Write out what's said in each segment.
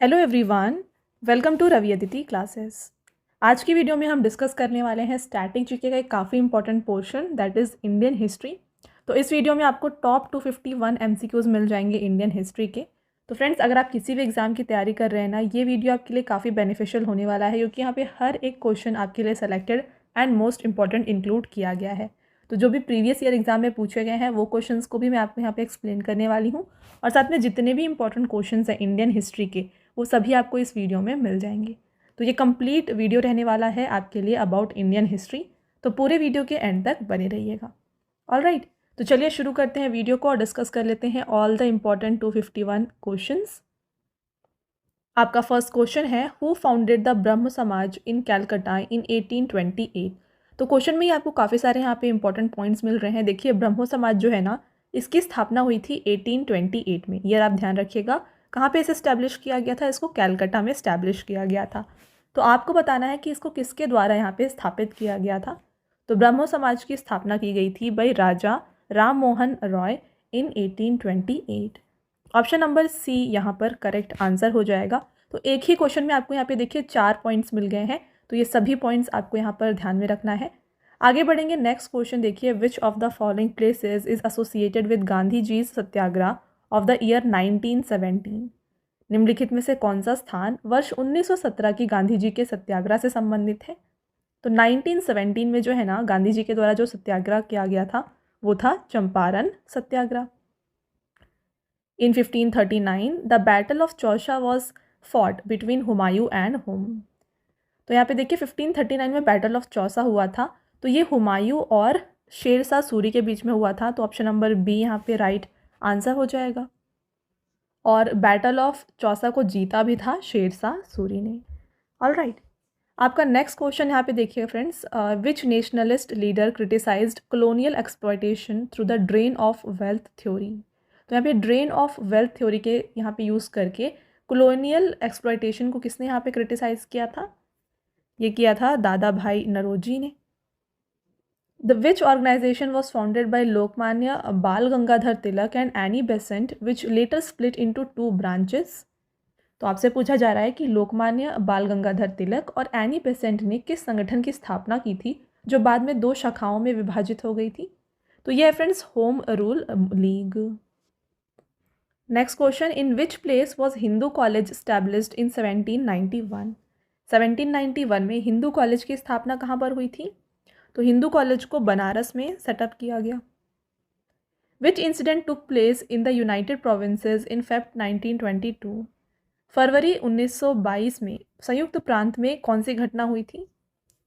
Hello everyone, welcome to Ravi Aditi classes. आज की video में हम डिस्कस करने वाले हैं स्टैटिक जीके का एक काफ़ी important portion that is Indian history. तो इस वीडियो में आपको टॉप 251 एमसीक्यूज़ मिल जाएंगे इंडियन हिस्ट्री के। तो फ्रेंड्स, अगर आप किसी भी एग्जाम की तैयारी कर रहे हैं ना, ये वीडियो आपके लिए काफ़ी बेनिफिशियल होने वाला है क्योंकि यहाँ पे हर एक क्वेश्चन आपके लिए selected and most important include किया गया है। तो जो भी प्रीवियस ईयर एग्जाम में पूछे गए हैं वो क्वेश्चंस को भी मैं आपको यहाँ पे एक्सप्लेन करने वाली हूँ, और साथ में जितने भी इंपॉर्टेंट क्वेश्चंस हैं इंडियन हिस्ट्री के वो सभी आपको इस वीडियो में मिल जाएंगे। तो ये कंप्लीट वीडियो रहने वाला है आपके लिए अबाउट इंडियन हिस्ट्री, तो पूरे वीडियो के एंड तक बने रहिएगा। ऑलराइट, तो चलिए शुरू करते हैं वीडियो को और डिस्कस कर लेते हैं ऑल द इम्पॉर्टेंट 251 क्वेश्चंस। आपका फर्स्ट क्वेश्चन है, हु फाउंडेड द ब्रह्म समाज इन कैलकाटा इन 1828। तो क्वेश्चन में ही आपको काफ़ी सारे यहाँ पे इंपॉर्टेंट पॉइंट्स मिल रहे हैं। देखिए, ब्रह्मो समाज जो है ना, इसकी स्थापना हुई थी 1828 में। ये आप ध्यान रखिएगा, कहाँ पे इसे स्टैब्लिश किया गया था? इसको कैलकाटा में स्टैब्लिश किया गया था। तो आपको बताना है कि इसको किसके द्वारा यहाँ पे स्थापित किया गया था। तो ब्रह्मो समाज की स्थापना की गई थी by Raja Ram Mohan Roy in 1828। Option number C यहाँ पर करेक्ट आंसर हो जाएगा। तो एक ही क्वेश्चन में आपको यहाँ पे देखिए 4 पॉइंट्स मिल गए हैं, तो ये सभी पॉइंट्स आपको यहाँ पर ध्यान में रखना है। आगे बढ़ेंगे, नेक्स्ट क्वेश्चन देखिए, which of the following places is associated with Gandhi ji Satyagraha of the year 1917। निम्नलिखित में से कौन सा स्थान वर्ष 1917 की गांधी जी के सत्याग्रह से संबंधित है? तो 1917 में जो है ना, गांधी जी के द्वारा जो सत्याग्रह किया गया था वो था चंपारण सत्याग्रह। In 1539, the Battle of Chausa was fought between Humayun and whom? तो यहाँ पे देखिए 1539 में बैटल ऑफ चौसा हुआ था, तो ये हुमायूं और शेरशाह सूरी के बीच में हुआ था। तो ऑप्शन नंबर बी यहाँ पे राइट आंसर हो जाएगा। और बैटल ऑफ चौसा को जीता भी था शेरशाह सूरी ने। ऑलराइट, आपका नेक्स्ट क्वेश्चन यहाँ पे देखिए friends, which nationalist leader criticised colonial exploitation through the drain of wealth theory? तो यहाँ पे ड्रेन ऑफ वेल्थ थ्योरी के यहाँ पे यूज़ करके कॉलोनियल एक्सप्लॉयटेशन को किसने यहाँ पे क्रिटिसाइज किया था? ये किया था दादा भाई नरोजी ने। The which organisation was founded by Lokmanya Bal Gangadhar Tilak and Annie Besant which later split into 2 branches? तो आपसे पूछा जा रहा है कि लोकमान्य बाल गंगाधर तिलक और एनी बेसेंट ने किस संगठन की स्थापना की थी जो बाद में 2 शाखाओं में विभाजित हो गई थी? तो ये है friends home rule league. Next question, in which place was Hindu college established इन 1791? 1791 में हिंदू कॉलेज की स्थापना कहाँ पर हुई थी? तो हिंदू कॉलेज को बनारस में सेटअप किया गया। Which incident took place in the United Provinces in Feb 1922? फरवरी 1922 में संयुक्त प्रांत में कौन सी घटना हुई थी?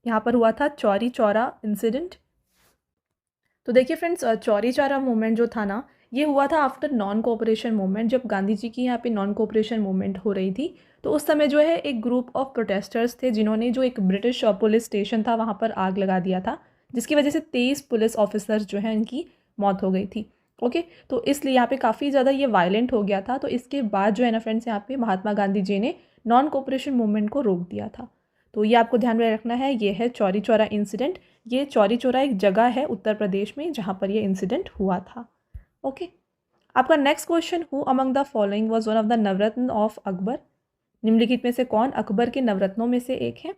यहाँ पर हुआ था चौरी चौरा इंसिडेंट। तो देखिए फ्रेंड्स, चौरी चौरा मूवमेंट जो था ना, ये हुआ था आफ्टर नॉन कोऑपरेशन मूवमेंट। जब गांधी जी की यहाँ पे नॉन कोऑपरेशन मूवमेंट हो रही थी, तो उस समय जो है एक ग्रुप ऑफ प्रोटेस्टर्स थे जिन्होंने जो एक ब्रिटिश पुलिस स्टेशन था वहाँ पर आग लगा दिया था, जिसकी वजह से 23 पुलिस ऑफिसर्स जो है इनकी मौत हो गई थी। ओके, तो इसलिए यहाँ पे काफ़ी ज़्यादा ये वायलेंट हो गया था। तो इसके बाद जो है ना फ्रेंड्स, यहाँ पे महात्मा गांधी जी ने नॉन कोऑपरेशन मूवमेंट को रोक दिया था। तो ये आपको ध्यान में रखना है, ये है चौरी चौरा इंसिडेंट। ये चौरी चौरा एक जगह है उत्तर प्रदेश में जहाँ पर ये इंसिडेंट हुआ था। ओके, आपका next question, who among the following was one of the Navratna of Akbar? निम्नलिखित में से कौन अकबर के नवरत्नों में से एक है?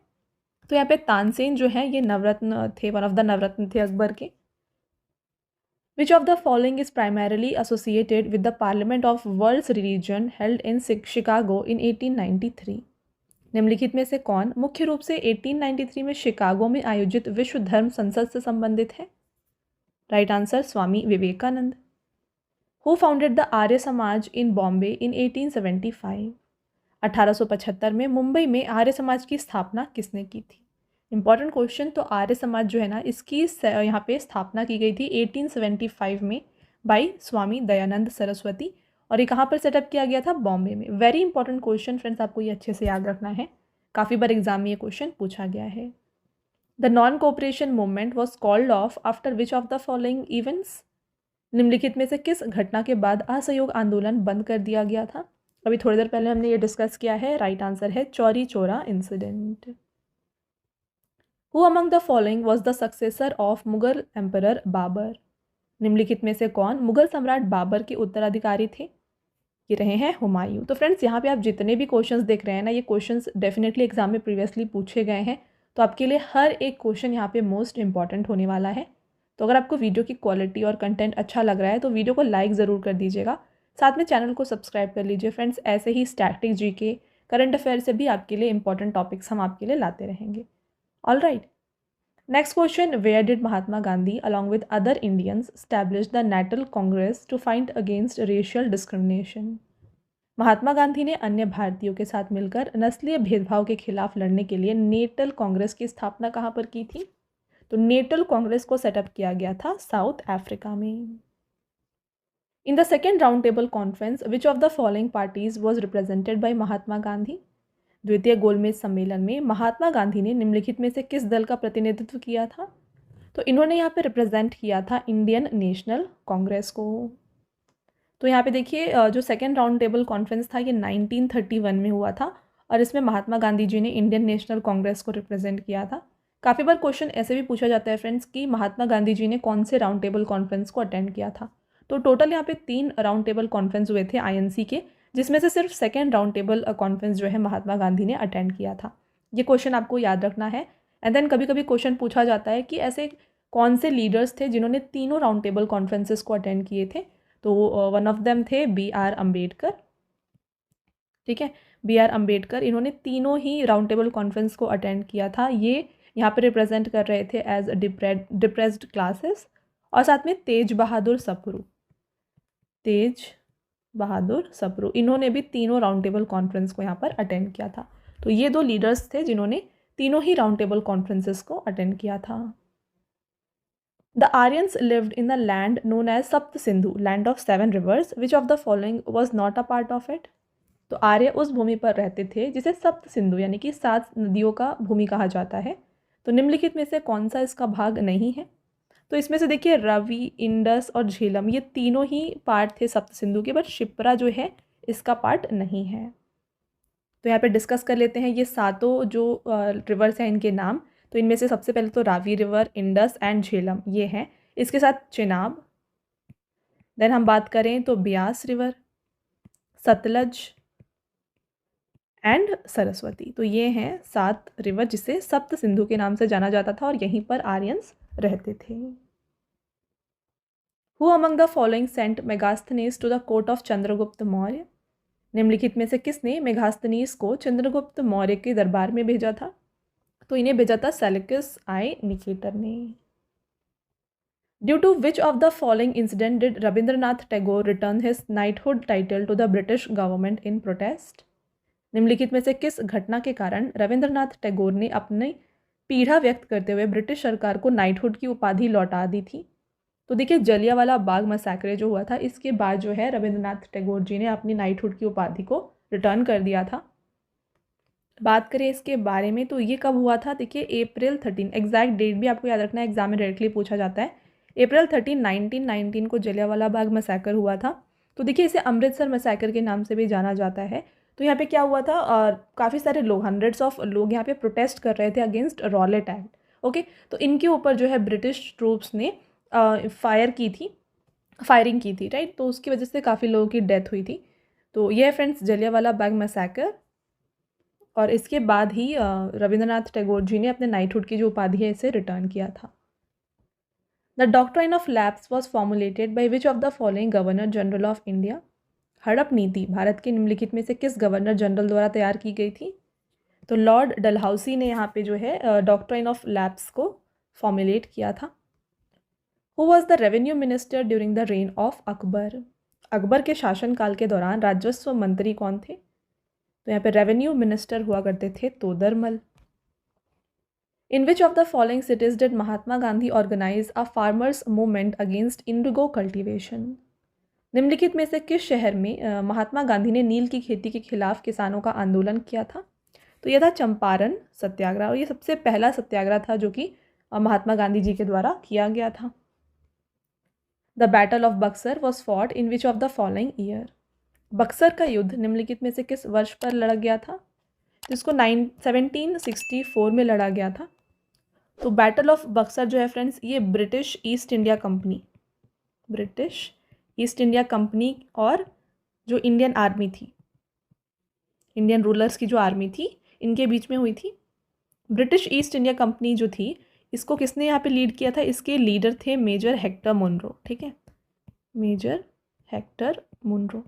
तो यहाँ पे तानसेन जो है ये नवरत्न थे, वन ऑफ द नवरत्न थे अकबर के। Which of the following is primarily associated with the parliament of worlds religion held in Chicago in 1893? निम्नलिखित में से कौन मुख्य रूप से 1893 में शिकागो में आयोजित विश्व धर्म संसद से संबंधित है? Right answer Swami Vivekananda. Who founded the Arya Samaj in Bombay इन 1875? 1875 में मुंबई में आर्य समाज की स्थापना किसने की थी? Important question. तो आर्य समाज जो है ना, इसकी यहाँ पे स्थापना की गई थी 1875 में बाई स्वामी दयानंद सरस्वती, और ये कहाँ पर सेटअप किया गया था? बॉम्बे में। वेरी इंपॉर्टेंट क्वेश्चन फ्रेंड्स, आपको ये अच्छे से याद रखना है, काफ़ी बार एग्जाम में ये क्वेश्चन पूछा गया है। The non cooperation movement was called off after which of the following events? निम्नलिखित में से किस घटना के बाद असहयोग आंदोलन बंद कर दिया गया था? अभी थोड़ी देर पहले हमने ये डिस्कस किया है। राइट आंसर है Chauri Chaura incident. Who among the following was the successor of Mughal emperor Babur? निम्नलिखित में से कौन मुगल सम्राट बाबर के उत्तराधिकारी थे? ये रहे हैं हुमायूं। तो फ्रेंड्स यहाँ पे आप जितने भी क्वेश्चंस देख रहे हैं ना, ये क्वेश्चंस डेफिनेटली एग्जाम में प्रीवियसली पूछे गए हैं, तो आपके लिए हर एक क्वेश्चन यहाँ पे मोस्ट इंपॉर्टेंट होने वाला है। तो अगर आपको वीडियो की क्वालिटी और कंटेंट अच्छा लग रहा है तो वीडियो को लाइक ज़रूर कर दीजिएगा, साथ में चैनल को सब्सक्राइब कर लीजिए फ्रेंड्स। ऐसे ही स्टैटिक जीके, करंट अफेयर से भी आपके लिए इंपॉर्टेंट टॉपिक्स हम आपके लिए लाते रहेंगे। All right, next question, where did Mahatma Gandhi along with other Indians establish the National Congress to fight against racial discrimination? Mahatma Gandhi ने अन्य भारतीयों के साथ मिलकर नस्लीय भेदभाव के खिलाफ लड़ने के लिए नेटल कांग्रेस की स्थापना कहाँ पर की थी? तो नेटल कांग्रेस को सेटअप किया गया था साउथ अफ्रीका में। In the second round table conference which of the following parties was represented by Mahatma Gandhi? द्वितीय गोलमेज सम्मेलन में महात्मा गांधी ने निम्नलिखित में से किस दल का प्रतिनिधित्व किया था? तो इन्होंने यहाँ पे रिप्रेजेंट किया था इंडियन नेशनल कांग्रेस को। तो यहाँ पे देखिए जो सेकेंड राउंड टेबल कॉन्फ्रेंस था ये 1931 में हुआ था और इसमें महात्मा गांधी जी ने इंडियन नेशनल कांग्रेस को रिप्रेजेंट किया था। काफ़ी बार क्वेश्चन ऐसे भी पूछा जाता है फ्रेंड्स कि महात्मा गांधी जी ने कौन से राउंड टेबल कॉन्फ्रेंस को अटेंड किया था। तो टोटल यहाँ पे 3 राउंड टेबल कॉन्फ्रेंस हुए थे INC के, जिसमें से सिर्फ सेकेंड राउंड टेबल कॉन्फ्रेंस जो है महात्मा गांधी ने अटेंड किया था। ये क्वेश्चन आपको याद रखना है। एंड देन कभी कभी क्वेश्चन पूछा जाता है कि ऐसे कौन से लीडर्स थे जिन्होंने तीनों राउंड टेबल कॉन्फ्रेंसेस को अटेंड किए थे? तो वन ऑफ देम थे BR अम्बेडकर। ठीक है, BR अम्बेडकर, इन्होंने तीनों ही राउंड टेबल कॉन्फ्रेंस को अटेंड किया था। ये यहाँ पे रिप्रेजेंट कर रहे थे एज डिप्रेस्ड क्लासेस। और साथ में तेज बहादुर सप्रू, इन्होंने भी तीनों राउंड टेबल कॉन्फ्रेंस को यहाँ पर अटेंड किया था। तो ये 2 लीडर्स थे जिन्होंने तीनों ही राउंड टेबल कॉन्फ्रेंसेस को अटेंड किया था। The Aryans lived in the land known as Sapt Sindhu, land of 7 rivers. Which of the following was not a part of it? तो आर्य उस भूमि पर रहते थे जिसे सप्त सिंधु यानी कि 7 नदियों का भूमि कहा जाता है। तो निम्नलिखित में से कौन सा इसका भाग नहीं है? तो इसमें से देखिए रवि, इंडस और झेलम, ये तीनों ही पार्ट थे सप्त सिंधु के, बट शिप्रा जो है इसका पार्ट नहीं है। तो यहाँ पे डिस्कस कर लेते हैं ये सातों जो रिवर्स हैं इनके नाम। तो इनमें से सबसे पहले तो Ravi river, Indus and Jhelum ये हैं, इसके साथ चिनाब। देन हम बात करें तो ब्यास रिवर, सतलज एंड सरस्वती। तो ये हैं 7 रिवर जिसे सप्त सिंधु के नाम से जाना जाता था और यहीं पर आर्यंस रहते थे। Who among the following sent Megasthenes to the court of Chandragupta Maurya? निम्नलिखित में से किसने मेगास्थनीज को चंद्रगुप्त मौर्य के दरबार में भेजा था? तो इन्हें भेजा था सेल्यूकस I निकेटर ने। Due to which of the following incident did Rabindranath Tagore return his knighthood title to the British government in protest? निम्नलिखित में से किस घटना के कारण रविंद्रनाथ टैगोर ने अपनी पीड़ा व्यक्त करते हुए ब्रिटिश सरकार को नाइटहुड की उपाधि लौटा दी थी? तो देखिए जलियांवाला बाग मैसेकर जो हुआ था, इसके बाद जो है रविंद्रनाथ टैगोर जी ने अपनी नाइटहुड की उपाधि को रिटर्न कर दिया था। बात करें इसके बारे में तो ये कब हुआ था? देखिए April 13, एग्जैक्ट डेट भी आपको याद रखना है, एग्जाम में डायरेक्टली पूछा जाता है। April 13, 1919 को जलियांवाला बाग मैसेकर हुआ था। तो देखिए इसे अमृतसर मैसेकर के नाम से भी जाना जाता है। तो यहाँ पे क्या हुआ था, काफ़ी सारे लोग, हंड्रेड्स ऑफ लोग यहाँ पे प्रोटेस्ट कर रहे थे अगेंस्ट रॉलेट एक्ट। ओके, तो इनके ऊपर जो है ब्रिटिश ट्रूप्स ने फायरिंग की थी, राइट। तो उसकी वजह से काफ़ी लोगों की डेथ हुई थी। तो यह फ्रेंड्स जलियांवाला बाग मैसेकर, और इसके बाद ही रविंद्रनाथ टैगोर जी ने अपने नाइटहुड की जो उपाधि है इसे रिटर्न किया था। The doctrine of lapse was formulated by which of the following governor general of India? हड़प नीति भारत के निम्नलिखित में से किस गवर्नर जनरल द्वारा तैयार की गई थी? तो लॉर्ड डलहौसी ने यहाँ पे जो है डॉक्ट्राइन ऑफ लैप्स को फॉर्मुलेट किया था। Who was the revenue minister during the reign of Akbar? Akbar के शासनकाल के दौरान राजस्व मंत्री कौन थे? तो यहाँ पे रेवेन्यू मिनिस्टर हुआ करते थे Todarmal. In which of the following cities did Mahatma Gandhi organise a farmers movement against indigo cultivation? निम्नलिखित में से किस शहर में महात्मा गांधी ने नील की खेती के खिलाफ किसानों का आंदोलन किया था? तो यह था चंपारण सत्याग्रह, और ये सबसे पहला सत्याग्रह था जो कि महात्मा गांधी जी के द्वारा किया गया था। The battle of Buxar was fought in which of the following year? Buxar का युद्ध निम्नलिखित में से किस वर्ष पर लड़ा गया था? जिसको 1764 में लड़ा गया था। तो बैटल ऑफ बक्सर जो है फ्रेंड्स, ये ब्रिटिश ईस्ट इंडिया कंपनी और जो इंडियन आर्मी थी, इंडियन रूलर्स की जो आर्मी थी, इनके बीच में हुई थी। ब्रिटिश ईस्ट इंडिया कंपनी जो थी, इसको किसने यहाँ पे लीड किया था? इसके लीडर थे मेजर हेक्टर मुनरो, ठीक है, मेजर हेक्टर मुनरो।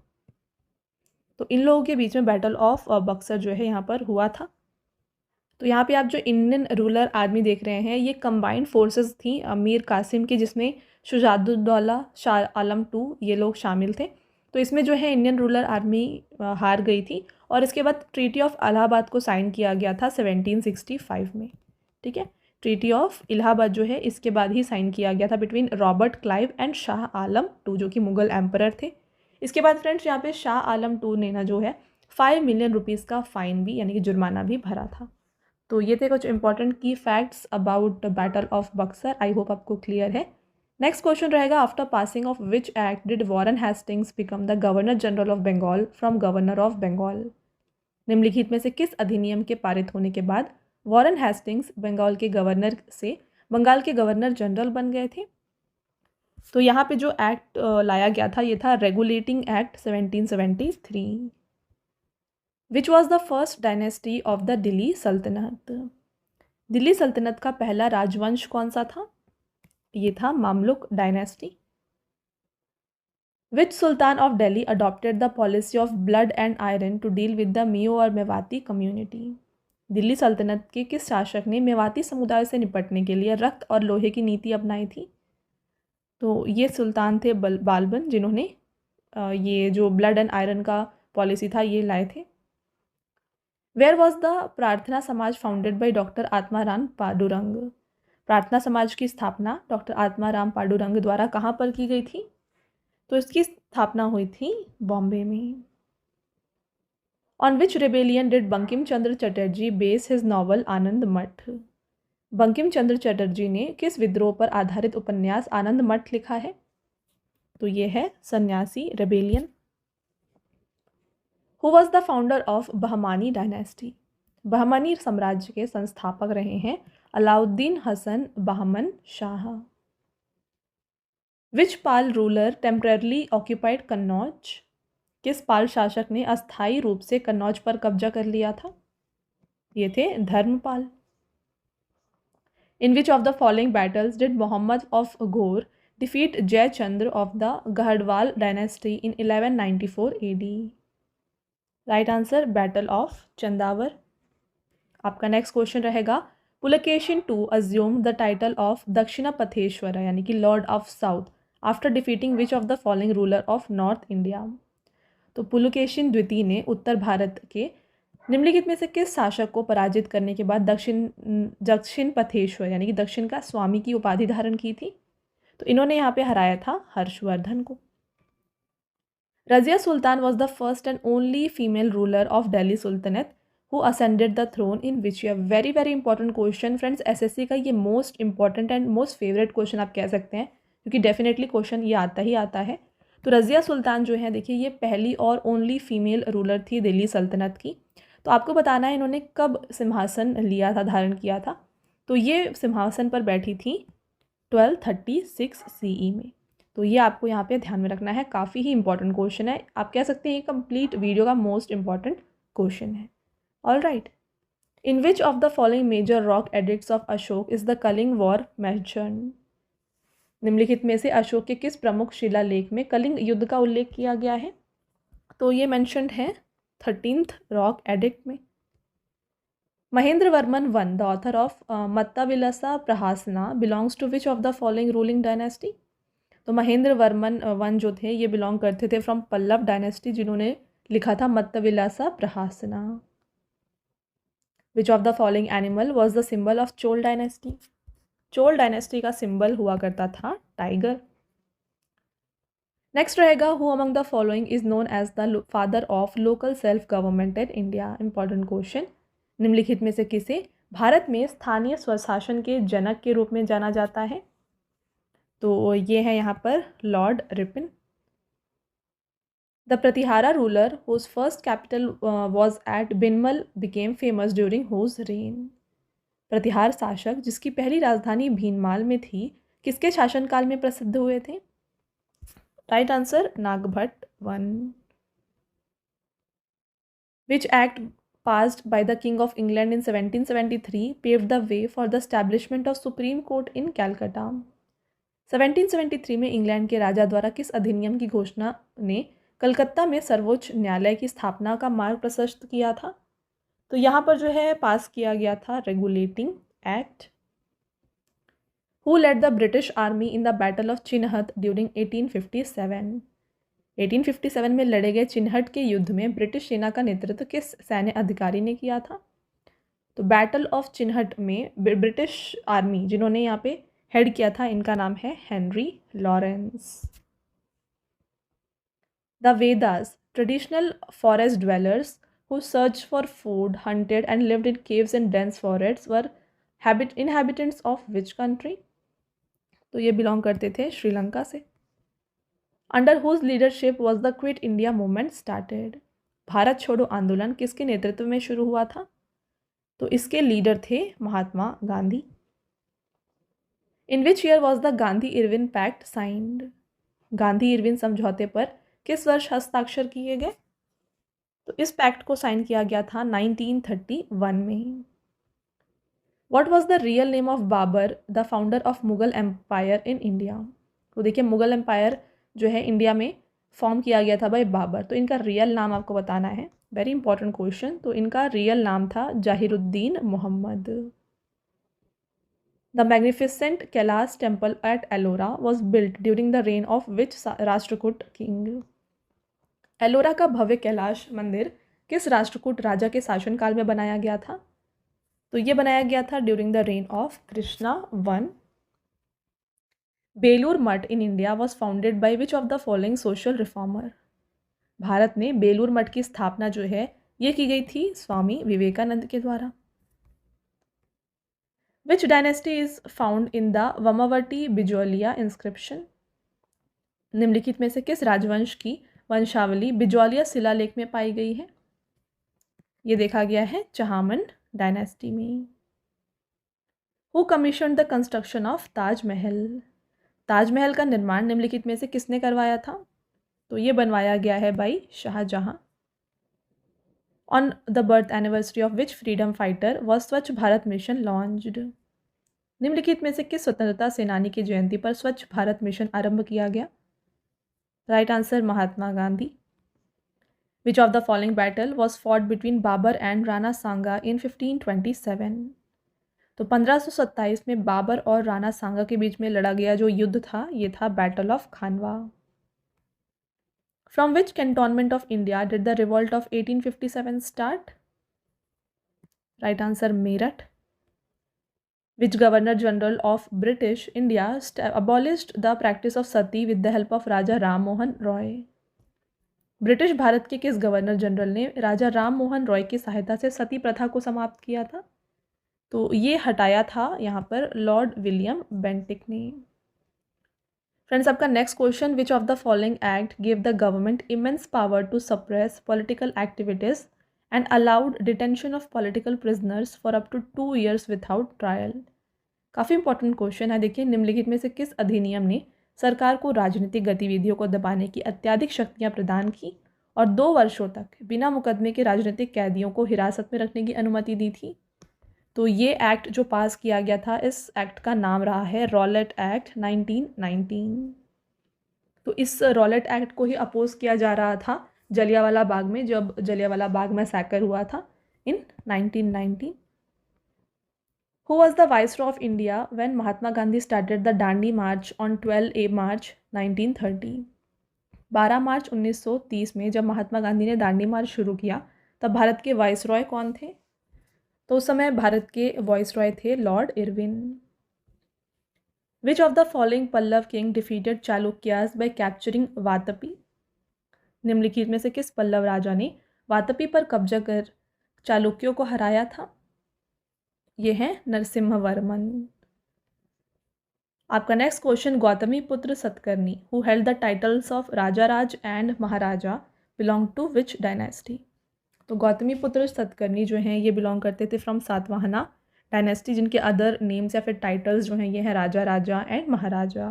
तो इन लोगों के बीच में बैटल ऑफ बक्सर जो है यहाँ पर हुआ था। तो यहाँ पे आप जो इंडियन रूलर आर्मी देख रहे हैं, ये कंबाइंड फोर्सेस थी मीर कासिम की, जिसमें शुजाउद्दौला, शाह आलम टू, ये लोग शामिल थे। तो इसमें जो है इंडियन रूलर आर्मी हार गई थी और इसके बाद ट्रीटी ऑफ इलाहाबाद को साइन किया गया था 1765 में, ठीक है। ट्रीटी ऑफ इलाहाबाद जो है इसके बाद ही साइन किया गया था between Robert Clive and Shah Alam two, जो कि मुगल एम्परर थे। इसके बाद फ्रेंड्स यहाँ पे शाह आलम टू ने ना जो है 5 मिलियन रुपीज़ का फ़ाइन भी यानी कि जुर्माना भी भरा था। तो ये थे कुछ इंपॉर्टेंट की facts about battle of Buxar. I hope आपको क्लियर है। नेक्स्ट क्वेश्चन रहेगा, after passing of which act did Warren Hastings become the governor general of Bengal from governor of Bengal? निम्नलिखित में से किस अधिनियम के पारित होने के बाद वॉरेन हेस्टिंग्स बंगाल के गवर्नर से बंगाल के गवर्नर जनरल बन गए थे? तो यहाँ पे जो एक्ट लाया गया था ये था regulating act 1773। Which was the first dynasty of the Delhi सल्तनत? दिल्ली सल्तनत का पहला राजवंश कौन सा था? ये था Mamluk dynasty. Which sultan of Delhi adopted the policy of blood and iron to deal with the Meo और मेवाती कम्युनिटी? दिल्ली सल्तनत के किस शासक ने मेवाती समुदाय से निपटने के लिए रक्त और लोहे की नीति अपनाई थी? तो ये सुल्तान थे बालबन, जिन्होंने ये जो ब्लड एंड आयरन का पॉलिसी था ये लाए थे। वेयर वॉज द प्रार्थना समाज founded by doctor Atmaram Pandurang? प्रार्थना समाज की स्थापना डॉक्टर आत्माराम पांडुरंग द्वारा कहाँ पर की गई थी? तो इसकी स्थापना हुई थी बॉम्बे में। On which rebellion did Bankim Chandra Chatterjee base his novel Anand Math? Bankim Chandra Chatterjee ने किस विद्रोह पर आधारित उपन्यास आनंद मठ लिखा है? तो ये है सन्यासी rebellion. Who was the founder of Bahmani dynasty? Bahmani साम्राज्य के संस्थापक रहे हैं अलाउद्दीन हसन बहमन शाह। विच पाल रूलर टेम्पररली ऑक्यूपाइड कन्नौज? किस पाल शासक ने अस्थायी रूप से कन्नौज पर कब्जा कर लिया था? ये थे Dharmapal. In which of the following battles did Mohammad of Ghor defeat Jaichandra of the Garhwal dynasty in 1194 AD? Right answer battle of Chandawar. आपका नेक्स्ट क्वेश्चन रहेगा, Pulakeshin two assume the title of Dakshinapatheshwar यानी कि lord of south after defeating which of the following ruler of north India? तो पुलकेशिन द्वितीय ने उत्तर भारत के निम्नलिखित में से किस शासक को पराजित करने के बाद दक्षिण पथेश्वर यानी कि दक्षिण का स्वामी की उपाधि धारण की थी? तो इन्होंने यहाँ पे हराया था हर्षवर्धन को। Razia Sultan was the first and only female ruler of Delhi sultanate who ascended the throne in which year? Very very important question friends, SSC का ये most important and most favourite question आप कह सकते हैं, क्योंकि डेफिनेटली क्वेश्चन ये आता ही आता है। तो रजिया सुल्तान जो है, देखिए ये पहली और ओनली फीमेल रूलर थी दिल्ली सल्तनत की। तो आपको बताना है इन्होंने कब सिंहासन लिया था, धारण किया था। तो ये सिंहासन पर बैठी थी 1236 CE में। तो ये आपको यहाँ पे ध्यान में रखना है, काफ़ी ही इंपॉर्टेंट क्वेश्चन है, आप कह सकते हैं ये कंप्लीट वीडियो का मोस्ट इंपॉर्टेंट क्वेश्चन है। All right, in which of the following major rock edicts of Ashoka is the Kalinga war mentioned? निम्नलिखित में से अशोक के किस प्रमुख शिलालेख में कलिंग युद्ध का उल्लेख किया गया है? तो ये मेंशन्ड है 13th रॉक एडिक्ट में। Mahendra Varman one the author of Mattavilasa Prahasana belongs to which of the following ruling dynasty? तो महेंद्र वर्मन वन जो थे ये बिलोंग करते थे फ्रॉम पल्लव डायनेस्टी, जिन्होंने लिखा था Mattavilasa Prahasana. Which of the following animal was the symbol of Chola dynasty? Chola dynasty का सिंबल हुआ करता था टाइगर। नेक्स्ट रहेगा, who among the following is known as the father of local self government in India? Important question, निम्नलिखित में से किसे भारत में स्थानीय स्वशासन के जनक के रूप में जाना जाता है? तो ये है यहाँ पर lord Ripon. The Pratihara ruler whose first capital was at Bhinmal became famous during whose reign? Pratihara शासक जिसकी पहली राजधानी भीनमाल में थी, किसके शासनकाल में प्रसिद्ध हुए थे? Right answer Nagabhata one. Which act passed by the King of England in 1773 paved the way for the establishment of Supreme Court in Calcutta? 1773 में इंग्लैंड के राजा द्वारा किस अधिनियम की घोषणा ने कलकत्ता में सर्वोच्च न्यायालय की स्थापना का मार्ग प्रशस्त किया था? तो यहाँ पर जो है पास किया गया था regulating act. Who led the British Army in the Battle of Chinhat during 1857? 1857 में लड़े गए चिन्हट के युद्ध में ब्रिटिश सेना का नेतृत्व किस सैन्य अधिकारी ने किया था? तो बैटल ऑफ चिन्हट में ब्रिटिश आर्मी जिन्होंने यहाँ पे हेड किया था, इनका नाम है Henry Lawrence. The Vedas, traditional forest dwellers who searched for food, hunted and lived in caves and dense forests were inhabitants of which country? तो ये बिलोंग करते थे श्रीलंका से। Under whose leadership was the quit India movement started? भारत छोड़ो आंदोलन किसके नेतृत्व में शुरू हुआ था? तो इसके लीडर थे Mahatma Gandhi. In which year was the Gandhi Irwin pact signed? Gandhi Irwin समझौते पर किस वर्ष हस्ताक्षर किए गए? तो इस पैक्ट को साइन किया गया था 1931 में। What was the real name of Babur, the founder of Mughal empire in India? तो देखिए मुगल एम्पायर जो है इंडिया में फॉर्म किया गया था बाय बाबर, तो इनका रियल नाम आपको बताना है, वेरी इंपॉर्टेंट क्वेश्चन। तो इनका रियल नाम था Zahiruddin Mohammad. The magnificent Kailash temple at Ellora was built during the reign of which Rashtrakuta king? Ellora का भव्य कैलाश मंदिर किस राष्ट्रकूट राजा के शासनकाल में बनाया गया था? तो ये बनाया गया था during the reign of Krishna one. Belur Math in India was founded by which of the following social reformer? भारत में बेलूर मठ की स्थापना जो है ये की गई थी स्वामी विवेकानंद के द्वारा। Which dynasty is found in the Vamavati Bijolia inscription? निम्नलिखित में से किस राजवंश की वंशावली बिजौलिया शिलालेख में पाई गई है? ये देखा गया है चहामन डायनेस्टी में। Who commission the construction of Taj Mahal? Taj Mahal का निर्माण निम्नलिखित में से किसने करवाया था? तो ये बनवाया गया है by Shah Jahan. On the birth anniversary of which freedom fighter was Swachh Bharat mission launched? निम्नलिखित में से किस स्वतंत्रता सेनानी की जयंती पर स्वच्छ भारत मिशन आरंभ किया गया? Right answer Mahatma Gandhi. Which of the following battle was fought between Babur and Rana Sanga in 1527? तो 1527 में बाबर और राणा सांगा के बीच में लड़ा गया जो युद्ध था ये था battle of Khanwa. From which cantonment of India did the revolt of 1857 start? Right answer Meerut. Which governor general of British India abolished the practice of Sati with the help of Raja Ram Mohan Roy? British Bharat के किस governor general ने राजा राम मोहन रॉय की सहायता से सती प्रथा को समाप्त किया था? तो ये हटाया था यहाँ पर लॉर्ड विलियम बेंटिक ने। फ्रेंड्स आपका next question, which of the following act give the government immense power to suppress political activities and allowed detention of political prisoners for up to 2 years without trial? काफ़ी important question है। देखिए निम्नलिखित में से किस अधिनियम ने सरकार को राजनीतिक गतिविधियों को दबाने की अत्यधिक शक्तियाँ प्रदान की और 2 वर्षों तक बिना मुकदमे के राजनीतिक कैदियों को हिरासत में रखने की अनुमति दी थी? तो ये एक्ट जो पास किया गया था, इस एक्ट का नाम रहा है रॉलेट एक्ट 1919। तो इस रॉलेट एक्ट को ही अपोज किया जा रहा था जलियांवाला बाग में, जब जलियांवाला बाग मैसैकर हुआ था इन 1919। Who was the viceroy of India when Mahatma Gandhi started the Dandi march on 12 मार्च 1930? 12 मार्च 1930 में जब महात्मा गांधी ने दांडी मार्च शुरू किया तब भारत के वाइसरॉय कौन थे? तो उस समय भारत के वाइसरॉय थे lord Irwin. Which of the following Pallava king defeated Chalukyas by capturing Vatapi? निम्नलिखित में से किस पल्लव राजा ने वातपी पर कब्जा कर चालुक्यों को हराया था? ये है नरसिम्हवर्मन। आपका next question, Gautami Putra Satakarni who held the titles of Raja Raj and Maharaja belong to which dynasty? तो गौतमी पुत्र सतकर्णी जो हैं ये बिलोंग करते थे फ्रॉम सातवाहना डायनेस्टी, जिनके अदर नेम्स या फिर टाइटल्स जो हैं ये हैं Raja Raja and Maharaja.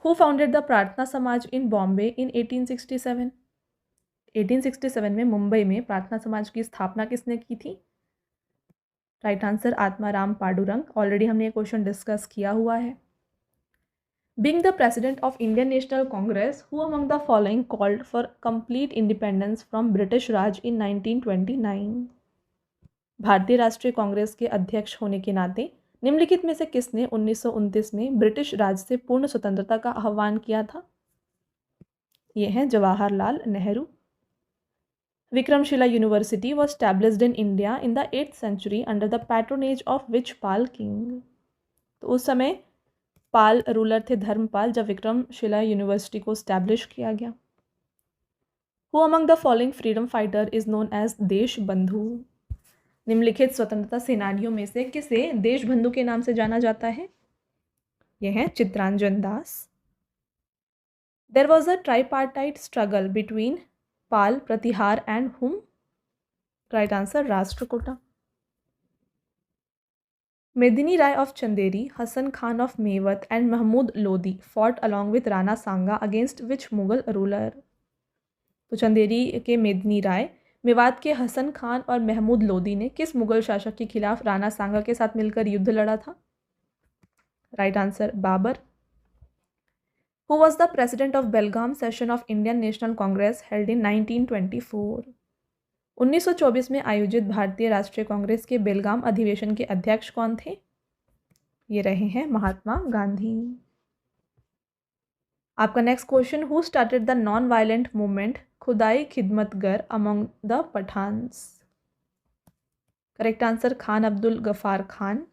Who founded the Prarthana Samaj in Bombay इन 1867? 1867 में मुंबई में प्रार्थना समाज की स्थापना किसने की थी? Right answer Atmaram Pandurang. Already हमने ये क्वेश्चन डिस्कस किया हुआ है। Being the president of Indian National Congress, who among the following called for complete independence from British Raj in 1929? भारतीय राष्ट्रीय कांग्रेस के अध्यक्ष होने के नाते निम्नलिखित में से किसने 1929 में ब्रिटिश राज से पूर्ण स्वतंत्रता का आह्वान किया था? ये हैं Jawaharlal Nehru. Vikramshila university was established in India in the 8th century under the patronage of which Pal king? तो उस समय पाल रूलर थे धर्मपाल जब विक्रमशिला यूनिवर्सिटी को स्टैब्लिश किया गया। Who among the following freedom fighter is known as Deshbandhu? निम्नलिखित स्वतंत्रता सेनानियों में से किसे देशबंधु के नाम से जाना जाता है? यह है चित्रांजन दास। There was a tripartite struggle between Pal, Pratihara and whom? Right answer Rashtrakuta. Medini Rai of Chanderi, Hassan Khan of Mewat and Mahmud Lodi fought along with Rana Sanga against which Mughal ruler? तो चंदेरी के मेदिनी राय, मेवात के हसन खान और महमूद लोदी ने किस मुगल शासक के खिलाफ राणा सांगा के साथ मिलकर युद्ध लड़ा था? Right answer Babur. Who was the president of Belgaum session of Indian National Congress held in 1924? 1924 में आयोजित भारतीय राष्ट्रीय कांग्रेस के बेलगाम अधिवेशन के अध्यक्ष कौन थे? ये रहे हैं महात्मा गांधी। आपका next question, who started the non violent movement Khudai Khidmatgar among the Pathans? Correct answer Khan Abdul Ghaffar Khan.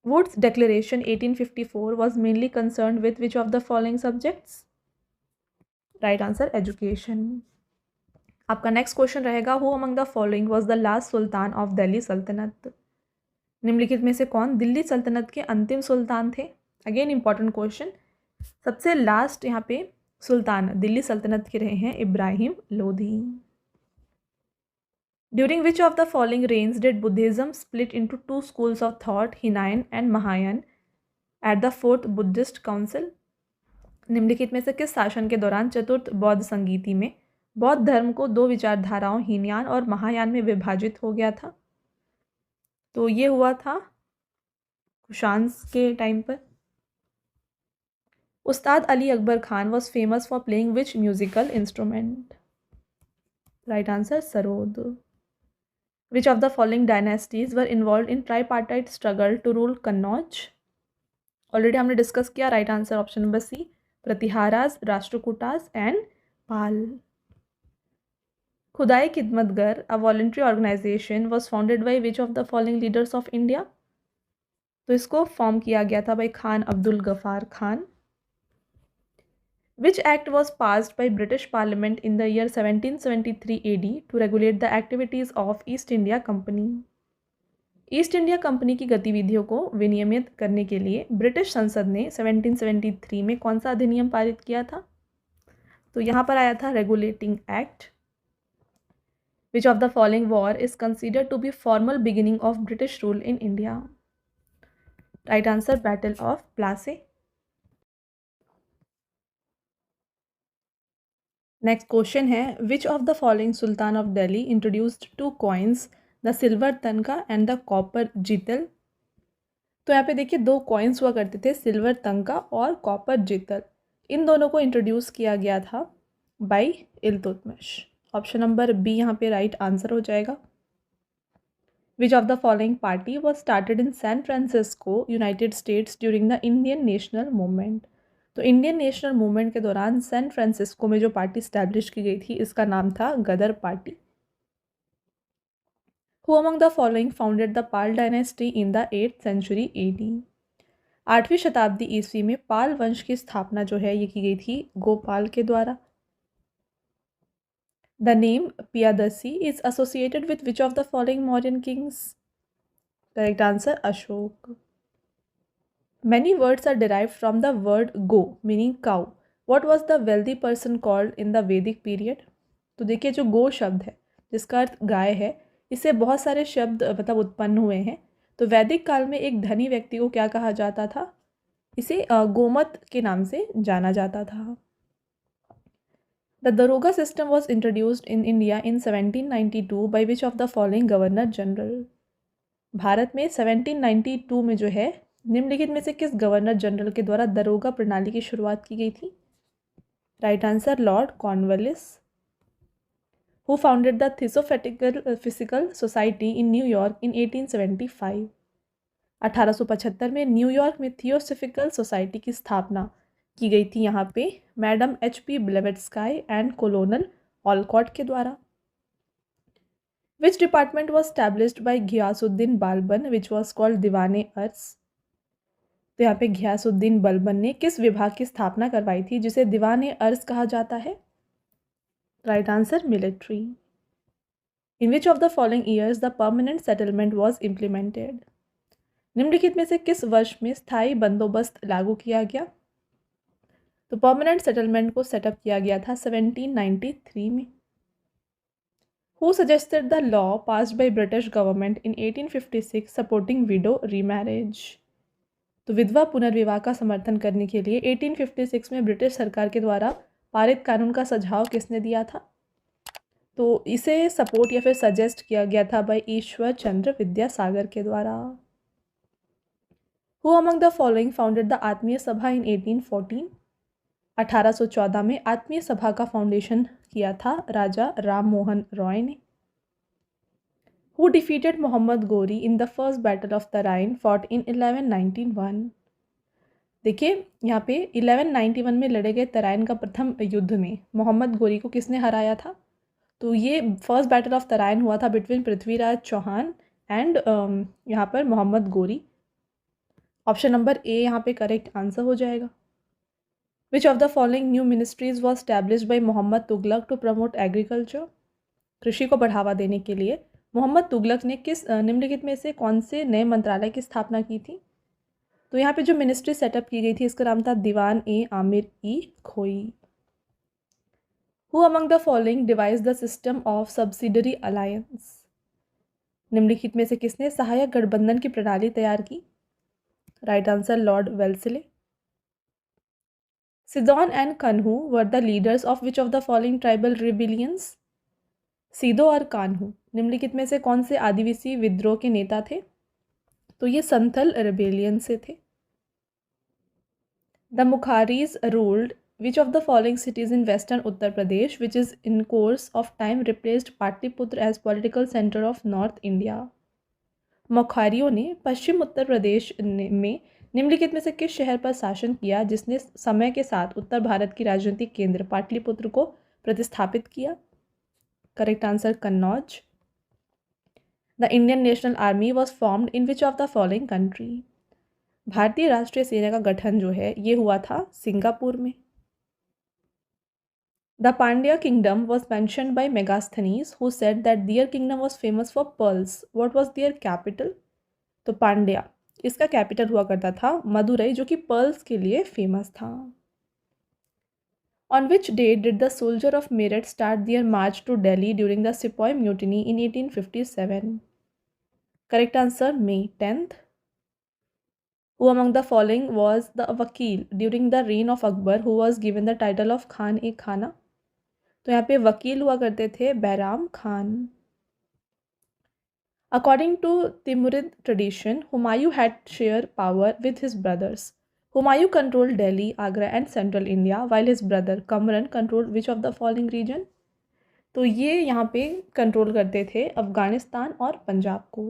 Wood's Declaration 1854 was mainly concerned with which of the following subjects? Right answer education. आपका नेक्स्ट क्वेश्चन रहेगा, who among the following was the last Sultan of Delhi सल्तनत? निम्नलिखित में से कौन दिल्ली सल्तनत के अंतिम सुल्तान थे? Again important question. सबसे लास्ट यहाँ पे सुल्तान दिल्ली सल्तनत के रहे हैं Ibrahim Lodhi. During which of the following reigns did Buddhism split into two schools of thought, Hinayan and Mahayan, at the Fourth Buddhist Council? निम्नलिखित में से किस शासन के दौरान चतुर्थ बौद्ध संगीति में बौद्ध धर्म को दो विचारधाराओं हीनयान और महायान में विभाजित हो गया था? तो ये हुआ था कुशान्स के टाइम पर। उस्ताद Ali Akbar Khan was famous for playing which musical instrument? Right answer sarod. Which of the following dynasties were involved in tripartite struggle to rule Kannauj? Already हमने डिस्कस किया। Right answer option number C, Pratiharas, Rashtrakutas and Pala. Khudai Khidmatgar, a voluntary organisation, was founded by which of the following leaders of India? तो इसको form किया गया था by Khan Abdul Ghaffar Khan. Which act was passed by British Parliament in the year 1773 AD to regulate the activities of East India Company? East India company की गतिविधियों को विनियमित करने के लिए ब्रिटिश संसद ने 1773 में कौन सा अधिनियम पारित किया था? तो यहाँ पर आया था regulating act. Which of the following war is considered to be formal beginning of British rule in India? Right answer Battle of Plassey. Next question है, which of the following sultan of Delhi introduced two coins, the silver tanka and the copper jital? तो यहाँ पे देखिए दो coins हुआ करते थे, silver तनका और कॉपर जितल। इन दोनों को इंट्रोड्यूस किया गया था by Iltutmish. Option number B यहाँ पे राइट आंसर हो जाएगा। Which of the following party was started in San Francisco United States during the Indian national movement? तो इंडियन नेशनल मूवमेंट के दौरान सैन फ्रांसिस्को में जो पार्टी स्टैब्लिश की गई थी इसका नाम था Ghadar party. Who among the following founded the Pala dynasty in the 8th century AD? 8वीं शताब्दी ईस्वी में पाल वंश की स्थापना जो है ये की गई थी गोपाल के द्वारा। The name Piyadasi is associated with which of the following Mauryan Kings? Correct answer Ashok. Many words are derived from the word go, meaning cow. What was the wealthy person called in the Vedic period? तो देखिए जो गो शब्द है जिसका अर्थ गाय है, इससे बहुत सारे शब्द मतलब उत्पन्न हुए हैं। तो वैदिक काल में एक धनी व्यक्ति को क्या कहा जाता था? इसे गोमत के नाम से जाना जाता था। The Daroga system was introduced in India in 1792 by which of the following Governor General? Bharat में 1792 में जो है निम्नलिखित में से किस गवर्नर जनरल के द्वारा दरोगा प्रणाली की शुरुआत की गई थी? Right answer Lord Cornwallis. Who founded the Theosophical Society in New York in 1875? 1875 में न्यूयॉर्क में थियोसॉफिकल सोसाइटी की स्थापना की गई थी यहाँ पे madam H.P. Blavatsky and colonel Olcott के द्वारा। Which department was established by Ghiyasuddin Balban which was called Diwan-e Arz? तो यहाँ पे घियासुद्दीन बलबन ने किस विभाग की स्थापना करवाई थी जिसे दीवाने अर्स कहा जाता है? Right answer military. In which of the following years the permanent settlement was implemented? निम्नलिखित में से किस वर्ष में स्थायी बंदोबस्त लागू किया गया? तो परमानेंट सेटलमेंट को सेटअप किया गया था 1793 में। Who suggested the law passed by British government in 1856 supporting widow remarriage? तो विधवा पुनर्विवाह का समर्थन करने के लिए 1856 में ब्रिटिश सरकार के द्वारा पारित कानून का सुझाव किसने दिया था? तो इसे सपोर्ट या फिर सजेस्ट किया गया था बाय ईश्वर चंद्र विद्यासागर के द्वारा। Who among the following founded the आत्मीय सभा in 1814? 1814 में आत्मीय सभा का फाउंडेशन किया था राजा राम मोहन रॉय ने। Who defeated Mohammad Ghori in the first battle of the Rhine fought in 1191? देखिए यहाँ पे 1191 में लड़े गए तराइन का प्रथम युद्ध में मोहम्मद गोरी को किसने हराया था? तो ये फर्स्ट बैटल ऑफ तराइन हुआ था बिटवीन पृथ्वीराज चौहान एंड यहाँ पर मोहम्मद गोरी। ऑप्शन नंबर ए यहाँ पे करेक्ट आंसर हो जाएगा। Which of the following new ministries was established by Mohammad Tughlaq to promote agriculture? कृषि को बढ़ावा देने के लिए मोहम्मद तुगलक ने किस निम्नलिखित में से कौन से नए मंत्रालय की स्थापना की थी? तो यहाँ पे जो मिनिस्ट्री सेटअप की गई थी इसका नाम था दीवान ए आमिर ई खोई। Who among the following devised the system of subsidiary alliance? निम्नलिखित में से किसने सहायक गठबंधन की प्रणाली तैयार की? Right answer lord Wellesley. Sido and Kanhu were the leaders of which of the following tribal rebellions? Sido और कान्हू निम्नलिखित में से कौन से आदिवासी विद्रोह के नेता थे? तो ये संथल रिबेलियन से थे। The Maukharis ruled which of the following cities in western Uttar Pradesh which is in course of time replaced Patliputra as political center of North India? मुखारियों ने पश्चिम उत्तर प्रदेश में निम्नलिखित में से किस शहर पर शासन किया जिसने समय के साथ उत्तर भारत की राजनीतिक केंद्र पाटलिपुत्र को प्रतिस्थापित किया? Correct answer Kannauj. The Indian national army was formed in which of the following country? भारतीय राष्ट्रीय सेना का गठन जो है ये हुआ था सिंगापुर में। The Pandya kingdom was mentioned by Megasthenes, who said that their kingdom was famous for pearls. What was their capital? तो पांड्या इसका कैपिटल हुआ करता था मदुरई जो कि पर्ल्स के लिए फेमस था। On which date did the soldier of Meerut start their march to Delhi during the Sepoy Mutiny in 1857? Correct answer May 10th. Who among the following was the Wakil during the reign of Akbar who was given the title of Khan-e-Khana? तो यहाँ पे वकील हुआ करते थे Bairam Khan. According to Timurid tradition Humayun had share power with his brothers. Humayun control Delhi Agra and central India while his brother Kamran control which of the following region? तो ये यहाँ पे कंट्रोल करते थे अफगानिस्तान और पंजाब को।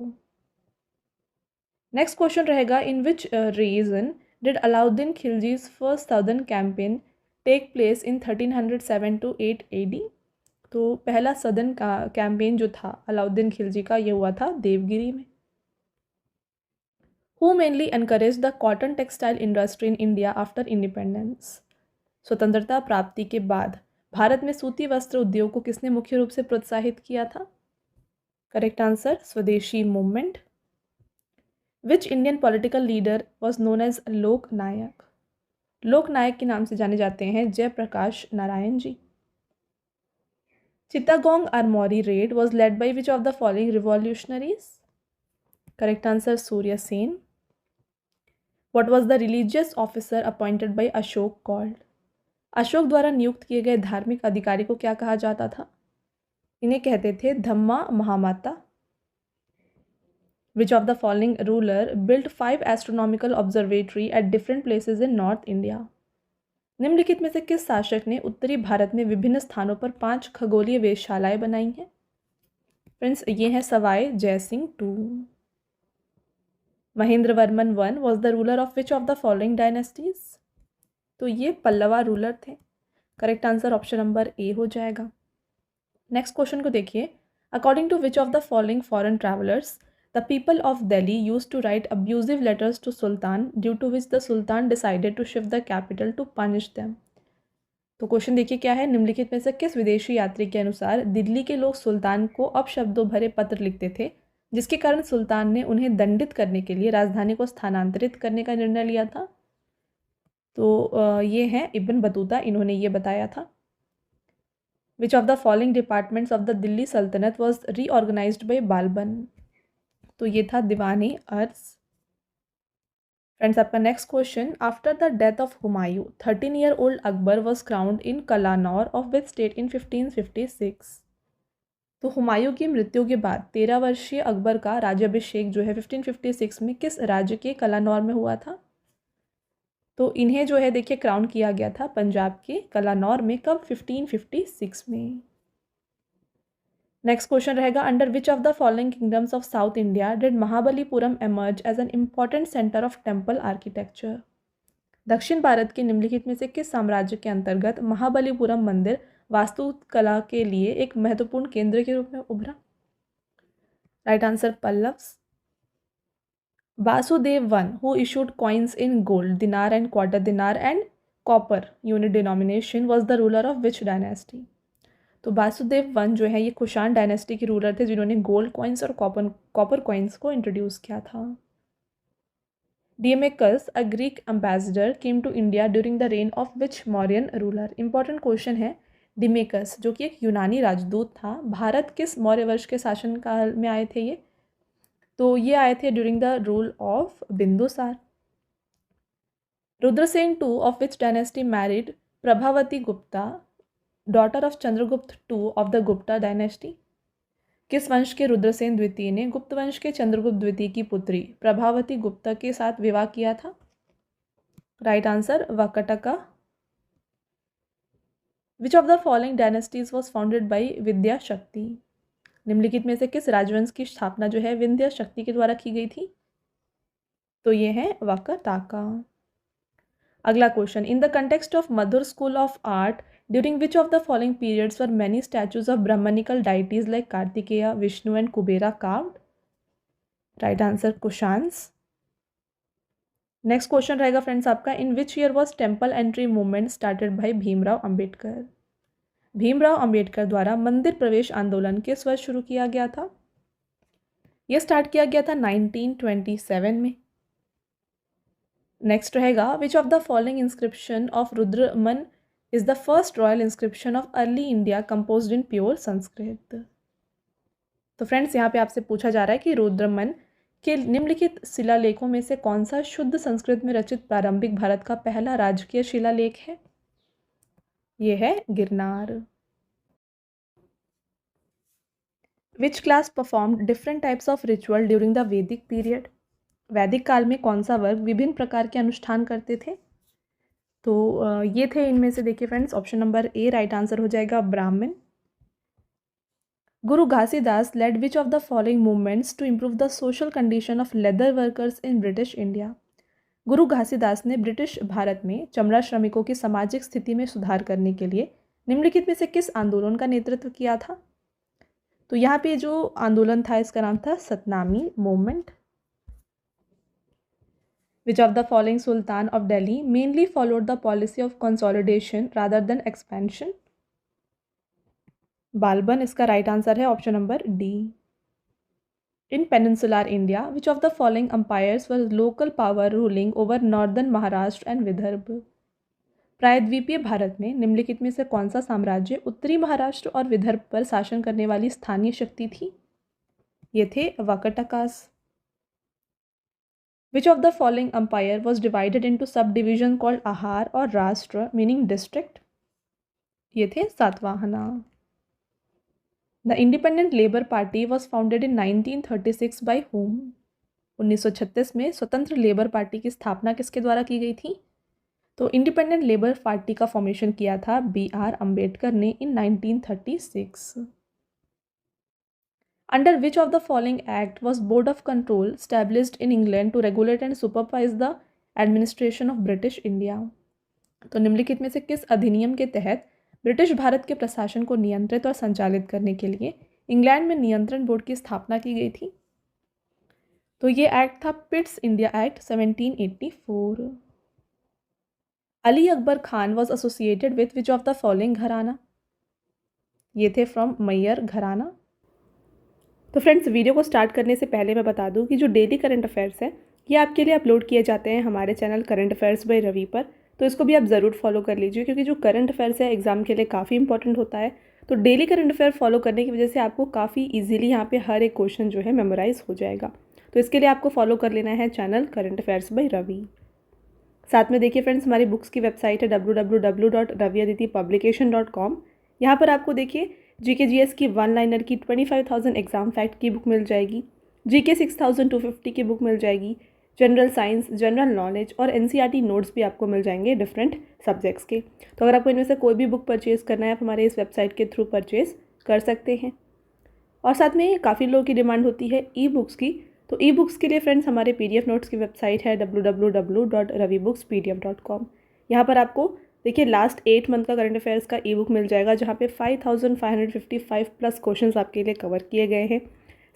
नेक्स्ट क्वेश्चन रहेगा in which region did Alauddin Khilji's first southern campaign take place in 1307 to 8 AD? तो पहला सदर्न का कैंपेन जो था अलाउद्दीन खिलजी का ये हुआ था देवगिरी में। Who mainly encourage the cotton textile industry in India after independence? स्वतंत्रता प्राप्ति के बाद भारत में सूती वस्त्र उद्योग को किसने मुख्य रूप से प्रोत्साहित किया था? Correct answer Swadeshi movement. Which Indian political leader was known as Lok Nayak? लोक नायक के नाम से जाने जाते हैं Jayaprakash Narayan ji. Chittagong armoury raid was led by which of the following revolutionaries? Correct answer Surya Sen. What was the religious officer appointed by Ashoka called? Ashoka द्वारा नियुक्त किए गए धार्मिक अधिकारी को क्या कहा जाता था? इन्हें कहते थे धम्मा महामाता। Which of the following ruler built 5 astronomical observatory at different places in North India? निम्नलिखित में से किस शासक ने उत्तरी भारत में विभिन्न स्थानों पर 5 खगोलीय वेधशालाएं बनाई हैं? फ्रेंड्स, ये हैं Sawai Jai Singh two. Mahendra Varman one was the ruler of which of the following dynasties? तो ये पल्लवा रूलर थे। Correct answer option number A हो जाएगा। नेक्स्ट क्वेश्चन को देखिए। According to which of the following foreign travellers the people of Delhi use to write abusive letters to sultan due to which the sultan decided to shift the capital to punish them? तो question देखिए क्या है। निम्नलिखित में से किस विदेशी यात्री के अनुसार दिल्ली के लोग सुल्तान को अपशब्दों भरे पत्र लिखते थे, जिसके कारण सुल्तान ने उन्हें दंडित करने के लिए राजधानी को स्थानांतरित करने का निर्णय लिया था? तो ये हैं इब्न बतूता, इन्होंने ये बताया था। विच of the following departments of the Delhi सल्तनत वॉज रीऑर्गेनाइज्ड बाय बालबन? तो ये था दीवान अर्ज। फ्रेंड्स, आपका next question. After the death of Humayun 13 year old Akbar was crowned in Kalanaur of which state in 1556? तो हुमायूं की मृत्यु के बाद 13 वर्षीय अकबर का राज्याभिषेक जो है 1556 में किस राज्य के कलानौर में हुआ था? तो इन्हें जो है देखिए क्राउन किया गया था पंजाब के कलानौर में। कब? 1556 में। नेक्स्ट क्वेश्चन रहेगा। Under which of the following kingdoms of south India did Mahabalipuram emerge as an important centre of temple architecture? दक्षिण भारत के निम्नलिखित में से किस साम्राज्य के अंतर्गत महाबलीपुरम मंदिर वास्तुकला के लिए एक महत्वपूर्ण केंद्र के रूप में उभरा? Right answer Pallavas. Vasudev I, who issued coins in gold, dinar and quarter dinar and copper unit denomination, was the ruler of which dynasty? तो वासुदेव वन जो है ये कुषाण डायनेस्टी के रूलर थे, जिन्होंने गोल्ड कॉइन्स और कॉपर कॉइन्स को इंट्रोड्यूस किया था। Diomachus, a Greek ambassador, came to India during the reign of which Mauryan ruler? Important question है। डिमेकस जो कि एक यूनानी राजदूत था, भारत किस मौर्य वंश के शासनकाल में आए थे ये? तो ये आए थे during the rule of Bindusara. Rudrasena two of which dynasty married Prabhavati Gupta, daughter of Chandragupta two of the Gupta dynasty? किस वंश के रुद्रसेन द्वितीय ने गुप्त वंश के चंद्रगुप्त द्वितीय की पुत्री प्रभावती गुप्ता के साथ विवाह किया था? Right answer Vakataka. Which of the following dynasties was founded by Vidya Shakti? निम्नलिखित में से किस राजवंश की स्थापना जो है विंध्य शक्ति के द्वारा की गई थी? तो ये है वाकटाका। अगला question. In the context of Mathura school of art during which of the following periods were many statues of Brahmanical deities like Kartikeya, Vishnu and Kubera carved? Right answer Kushans. Next question रहेगा फ्रेंड्स आपका। In which year was temple entry movement started by Bhimrao Ambedkar? Bhimrao Ambedkar द्वारा मंदिर प्रवेश आंदोलन किस वर्ष शुरू किया गया था? यह स्टार्ट किया गया था 1927 में। नेक्स्ट रहेगा। Which of the following inscription of Rudraman is the first royal inscription of early India composed in pure Sanskrit? तो फ्रेंड्स यहाँ पे आपसे पूछा जा रहा है कि रुद्रमन के निम्नलिखित शिलालेखों में से कौन सा शुद्ध संस्कृत में रचित प्रारंभिक भारत का पहला राजकीय शिलालेख है? ये है Girnar. Which class performed different types of ritual during the वैदिक पीरियड? वैदिक काल में कौन सा वर्ग विभिन्न प्रकार के अनुष्ठान करते थे? तो ये थे इनमें से देखिए friends option number A right answer हो जाएगा Brahmin. Guru Ghasidas led which of the following movements to improve the social condition of leather workers in British India? Guru Ghasidas ने ब्रिटिश भारत में चमड़ा श्रमिकों की सामाजिक स्थिति में सुधार करने के लिए निम्नलिखित में से किस आंदोलन का नेतृत्व किया था? तो यहाँ पे जो आंदोलन था इसका नाम था Satnami movement. Which of the following sultan of Delhi mainly followed the policy of consolidation rather than expansion? Balban इसका राइट आंसर है option number D. In peninsular India, which of the following empires was local power ruling over northern Maharashtra and Vidarbha? प्रायद्वीपीय भारत में निम्नलिखित में से कौन सा साम्राज्य उत्तरी महाराष्ट्र और विदर्भ पर शासन करने वाली स्थानीय शक्ति थी? ये थे वाकटकास। Which of the following empire was divided into subdivision called Ahar or Rashtra meaning district? ये थे Satavahana. The independent labour party was founded in 1936 by whom. 1936 में स्वतंत्र लेबर पार्टी की स्थापना किसके द्वारा की गई थी? तो इंडिपेंडेंट लेबर पार्टी का फॉर्मेशन किया था BR अम्बेडकर ने in 1936। Under which of the following act was board of control established in England to regulate and supervise the administration of British India. तो निम्नलिखित में से किस अधिनियम के तहत ब्रिटिश भारत के प्रशासन को नियंत्रित और संचालित करने के लिए इंग्लैंड में नियंत्रण बोर्ड की स्थापना की गई थी? तो ये एक्ट था Pitt's India act 1784। Ali Akbar Khan was associated with which of the following घराना? ये थे फ्रॉम मैयर घराना। तो फ्रेंड्स, वीडियो को स्टार्ट करने से पहले मैं बता दूं कि जो डेली करंट अफेयर्स हैं ये आपके लिए अपलोड किए जाते हैं हमारे channel current affairs by Ravi पर। तो इसको भी आप ज़रूर फॉलो कर लीजिए, क्योंकि जो करंट अफेयर्स है एग्जाम के लिए काफ़ी इंपॉर्टेंट होता है। तो डेली करंट अफेयर फॉलो करने की वजह से आपको काफ़ी ईजिली यहाँ पे हर एक क्वेश्चन जो है मेमोराइज हो जाएगा। तो इसके लिए आपको फॉलो कर लेना है channel current affairs by Ravi. साथ में देखिए फ्रेंड्स, हमारी बुक्स की वेबसाइट है www.raviaditipublication.com। यहाँ पर आपको देखिए GK GS की 1 लाइनर की 25,000 एग्जाम फैक्ट की बुक मिल जाएगी, GK 6,250 की बुक मिल जाएगी, जनरल साइंस, जनरल नॉलेज और NCERT नोट्स भी आपको मिल जाएंगे डिफरेंट सब्जेक्ट्स के। तो अगर आपको इनमें से कोई भी बुक परचेज़ करना है आप हमारे इस वेबसाइट के थ्रू परचेज़ कर सकते हैं। और साथ में काफ़ी लोगों की डिमांड होती है ई बुक्स की। तो ई बुक्स के लिए फ्रेंड्स हमारे PDF नोट्स की वेबसाइट है www.ravibooks.pdf.com। यहाँ पर आपको देखिए लास्ट 8 मंथ का करंट अफेयर्स का ई बुक मिल जाएगा, जहाँ पे 5,555 प्लस क्वेश्चंस आपके लिए कवर किए गए हैं।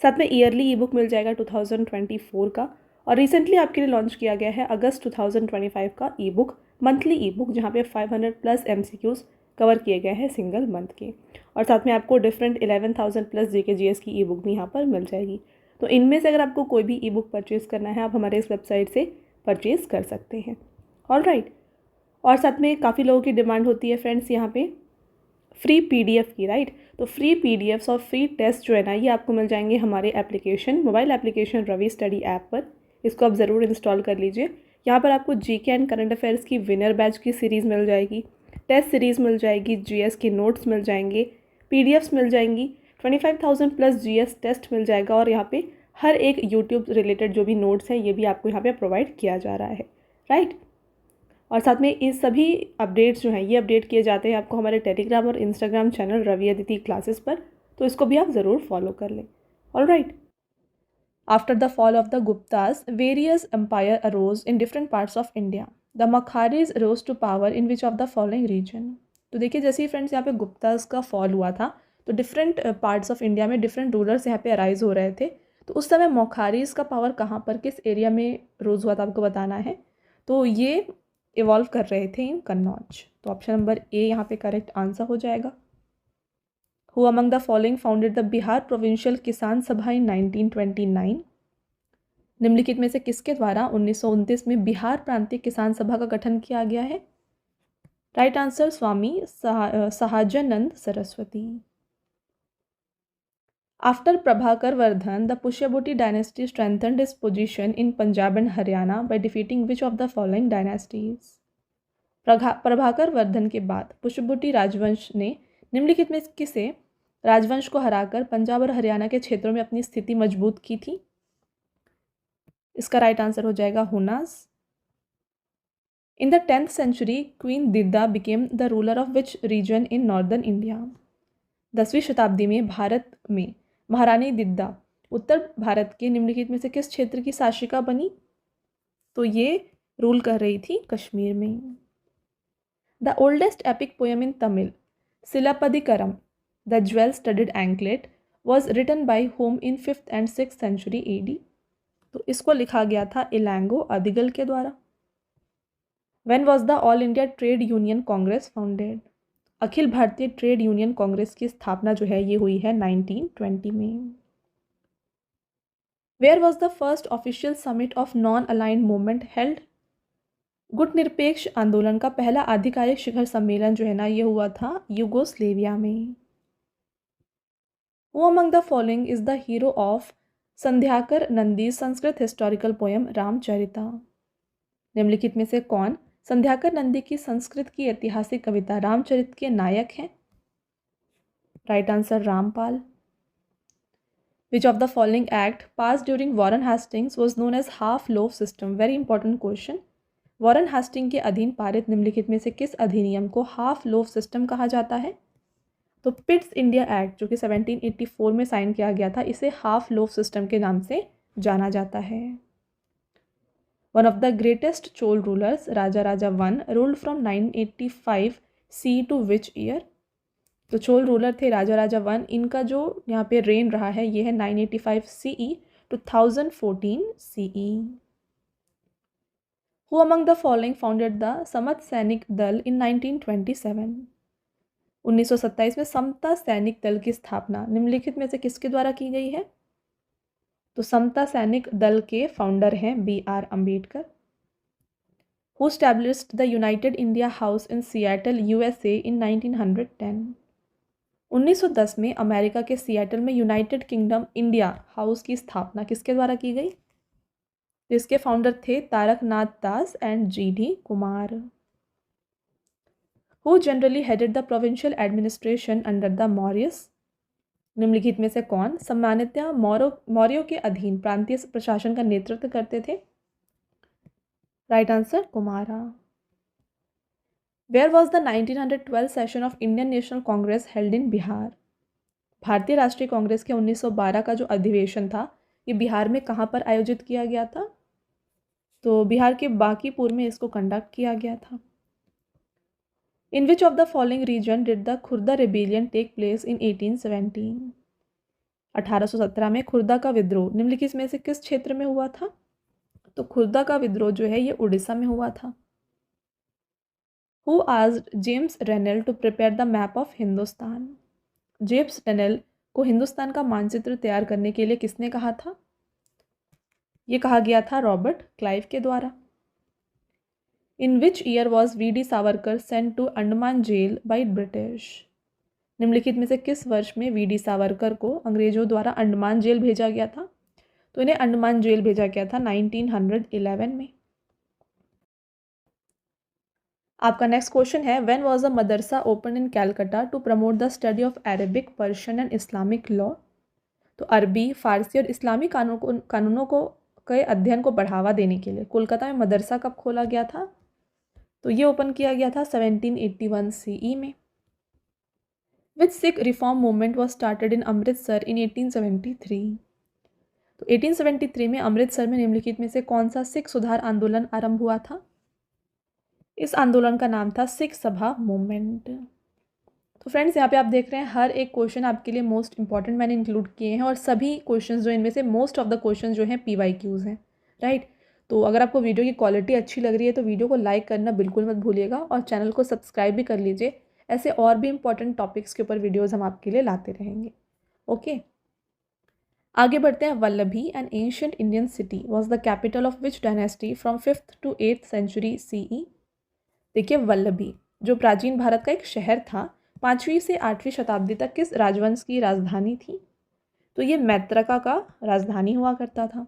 साथ में ईयरली ई बुक मिल जाएगा 2024 का, और रिसेंटली आपके लिए लॉन्च किया गया है अगस्त 2025 का ई बुक, मंथली ई बुक, जहाँ पे 500 प्लस MCQs कवर किए गए हैं सिंगल मंथ के। और साथ में आपको डिफरेंट 11,000 प्लस GK GS की ई बुक भी यहाँ पर मिल जाएगी। तो इनमें से अगर आपको कोई भी ई बुक परचेज़ करना है आप हमारे इस वेबसाइट से परचेज़ कर सकते हैं। ऑलराइट। और साथ में काफ़ी लोगों की डिमांड होती है फ्रेंड्स यहाँ पे फ्री PDF की, राइट। तो फ्री PDFs और फ्री टेस्ट जो है ना ये आपको मिल जाएंगे हमारे application, mobile application Ravi study app पर। इसको आप ज़रूर इंस्टॉल कर लीजिए। यहाँ पर आपको GK एंड करंट अफेयर्स की विनर बैच की सीरीज़ मिल जाएगी, टेस्ट सीरीज़ मिल जाएगी, GS की नोट्स मिल जाएंगे, PDFs मिल जाएंगी, 25,000 प्लस GS टेस्ट मिल जाएगा, और यहाँ पे हर एक यूट्यूब रिलेटेड जो भी नोट्स हैं ये भी आपको यहाँ पे प्रोवाइड किया जा रहा है, राइट। और साथ में इस सभी अपडेट्स जो हैं ये अपडेट किए जाते हैं आपको हमारे टेलीग्राम और Instagram channel Ravi Aditi classes पर। तो इसको भी आप ज़रूर फॉलो कर लें। Alright. After the fall of the Guptas, various empire arose in different parts of India. The Maukharis rose to power in which of the following region. तो देखिए जैसे ही फ्रेंड्स यहाँ पे गुप्तास का फॉल हुआ था तो डिफरेंट पार्ट्स ऑफ इंडिया में डिफरेंट रूलर्स यहाँ पे अराइज हो रहे थे। तो उस समय मखारीज का पावर कहाँ पर किस एरिया में रोज हुआ था आपको बताना है। तो ये इवॉल्व कर रहे थे इन कन्नौज। तो ऑप्शन नंबर A यहाँ पे करेक्ट आंसर हो जाएगा। Who among the following founded the Bihar provincial किसान सभा इन 1929। निम्नलिखित में से किसके द्वारा 1929 में बिहार प्रांतीय किसान सभा का गठन किया गया है? Right answer Swami Sahajanand Saraswati. After Prabhakar Vardhan, the Pushyabhuti dynasty strengthened its position in Punjab and Haryana by defeating which of the following dynasties? Prabhakar Vardhan के बाद पुष्यभूति राजवंश ने निम्नलिखित में किसे राजवंश को हराकर पंजाब और हरियाणा के क्षेत्रों में अपनी स्थिति मजबूत की थी? इसका राइट आंसर हो जाएगा Huns. In the 10th century, queen Didda became the ruler of which region in northern India. 10वीं शताब्दी में भारत में महारानी दिद्दा उत्तर भारत के निम्नलिखित में से किस क्षेत्र की शासिका बनी? तो ये रूल कर रही थी कश्मीर में। The oldest epic poem in Tamil, Silappatikaram, the jewel studded anklet, was written by whom in 5th and 6th century AD। तो इसको लिखा गया था इलांगो अदिगल के द्वारा। When was the all India trade union Congress founded. अखिल भारतीय ट्रेड यूनियन कांग्रेस की स्थापना जो है ये हुई है 1920 में। Where was the first official summit of non aligned movement held. गुटनिरपेक्ष आंदोलन का पहला आधिकारिक शिखर सम्मेलन जो है ना ये हुआ था यूगोस्लेविया में। Who among the following is the hero of Sandhyakar Nandi Sanskrit historical poem Ramacharita. निम्नलिखित में से कौन संध्याकर नंदी की संस्कृत की ऐतिहासिक कविता रामचरित के नायक हैं? Right answer Rampal. Which of the following act pass during Warren Hastings was known as half loaf system? Very important question. Warren Hasting के अधीन पारित निम्नलिखित में से किस अधिनियम को हाफ लोफ सिस्टम कहा जाता है? तो पिट्स इंडिया एक्ट जो कि 1784 में साइन किया गया था, इसे हाफ लोफ सिस्टम के नाम से जाना जाता है। One of the greatest Chola rulers Raja Raja one ruled from 985 C to which year? तो चोल रूलर थे राजा राजा वन, इनका जो यहाँ पे रेन रहा है ये है 985 CE to 1014 CE। Who among the following founded the समत सैनिक दल in 1927? 1927 में समता सैनिक दल की स्थापना निम्नलिखित में से किसके द्वारा की गई है? तो समता सैनिक दल के फाउंडर हैं BR Ambedkar. Who established the United India House in Seattle, USA in 1910? 1910 में अमेरिका के सियाटल में यूनाइटेड किंगडम इंडिया हाउस की स्थापना किसके द्वारा की गई? जिसके फाउंडर थे Taraknath Das and GD Kumar. Who generally headed the provincial administration under the Mauryas? निम्नलिखित में से कौन सामान्यतः मौर्यों के अधीन प्रांतीय प्रशासन का नेतृत्व करते थे? Right answer Kumara. Where was the 1912 session of Indian National Congress held in Bihar? भारतीय राष्ट्रीय कांग्रेस के 1912 का जो अधिवेशन था ये बिहार में कहाँ पर आयोजित किया गया था? तो बिहार के बांकीपुर में इसको कंडक्ट किया गया था। In which of the following region did the Khurda rebellion take place in 1817? 1817 में खुर्दा का विद्रोह निम्नलिखित में से किस क्षेत्र में हुआ था? तो खुर्दा का विद्रोह जो है ये उड़ीसा में हुआ था। Who asked James Rennell to prepare the map of Hindustan? James Rennell को हिंदुस्तान का मानचित्र तैयार करने के लिए किसने कहा था? ये कहा गया था रॉबर्ट क्लाइव के द्वारा। In which year was V.D. Savarkar sent to Andaman jail by British? निम्नलिखित में से किस वर्ष में V.D. सावरकर को अंग्रेजों द्वारा अंडमान जेल भेजा गया था? तो इन्हें अंडमान जेल भेजा गया था 1911 में। आपका नेक्स्ट क्वेश्चन है when was a madrasa open in Calcutta to promote the study of Arabic, Persian and Islamic law? तो अरबी, फारसी और इस्लामी कानूनों को के अध्ययन को बढ़ावा देने के लिए कोलकाता में मदरसा कब खोला गया था? तो ये ओपन किया गया था 1781 CE में। Which Sikh reform movement was started in Amritsar in 1873? तो 1873 में अमृतसर में निम्नलिखित में से कौन सा सिख सुधार आंदोलन आरंभ हुआ था? इस आंदोलन का नाम था सिख सभा मूवमेंट। तो फ्रेंड्स यहाँ पे आप देख रहे हैं हर एक क्वेश्चन आपके लिए मोस्ट इंपॉर्टेंट मैंने इंक्लूड किए हैं और सभी क्वेश्चंस जो इनमें से मोस्ट ऑफ द क्वेश्चन जो हैं PYQs हैं, राइट। तो अगर आपको वीडियो की क्वालिटी अच्छी लग रही है तो वीडियो को लाइक करना बिल्कुल मत भूलिएगा और चैनल को सब्सक्राइब भी कर लीजिए। ऐसे और भी इंपॉर्टेंट टॉपिक्स के ऊपर वीडियोस हम आपके लिए लाते रहेंगे। ओके, आगे बढ़ते हैं। Vallabhi an ancient Indian city was the capital of which dynasty from 5th to 8th century CE? देखिए वल्लभी जो प्राचीन भारत का एक शहर था, 5वीं से 8वीं शताब्दी तक किस राजवंश की राजधानी थी? तो ये मैत्रका का राजधानी हुआ करता था।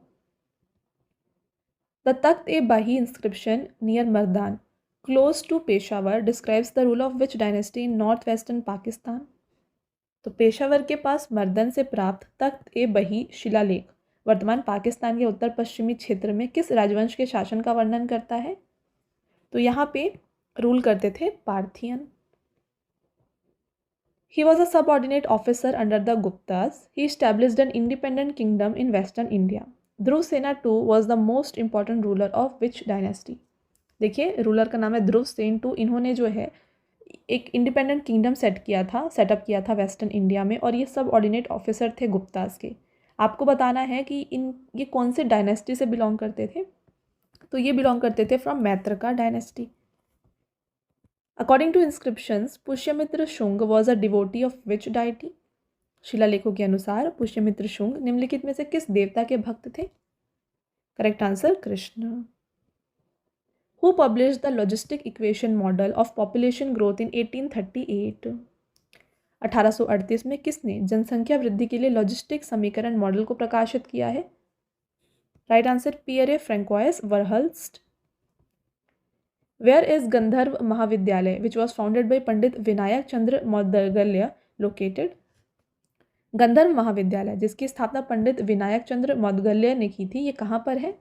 The Takht-e-Bahi inscription near Mardan close to Peshawar describes the rule of which dynasty in north western Pakistan? तो पेशावर के पास मर्दन से प्राप्त तख्त-ए-बही शिलालेख वर्तमान पाकिस्तान के उत्तर पश्चिमी क्षेत्र में किस राजवंश के शासन का वर्णन करता है? तो यहाँ पे रूल करते थे Parthian. He was a subordinate officer under the Guptas. He established an independent kingdom in western India. ध्रुव सेना II was the most important ruler of which dynasty? देखिए रूलर का नाम है ध्रुव सेन II। इन्होंने जो है एक इंडिपेंडेंट किंगडम सेटअप किया था वेस्टर्न इंडिया में और ये सब ऑर्डिनेट ऑफिसर थे गुप्तास के। आपको बताना है कि ये कौन से डायनेस्टी से बिलोंग करते थे? तो ये बिलोंग करते थे from Maitraka dynasty. According to inscriptions Pushyamitra Shunga was a devotee of which deity? शिलालेखों के अनुसार पुष्यमित्र शुंग निम्नलिखित में से किस देवता के भक्त थे? Correct answer Krishna. Who published the logistic equation model of population growth in 1838? 1838 में किसने जनसंख्या वृद्धि के लिए लॉजिस्टिक समीकरण मॉडल को प्रकाशित किया है? Right answer Pierre Francois Verhulst. Where is Gandharva Mahavidyalaya which was founded by Pandit Vinayak Chandra Moudgalya located? Gandharva Mahavidyalaya जिसकी स्थापना पंडित विनायक चंद्र मौदगल्य ने की थी, ये कहाँ पर है?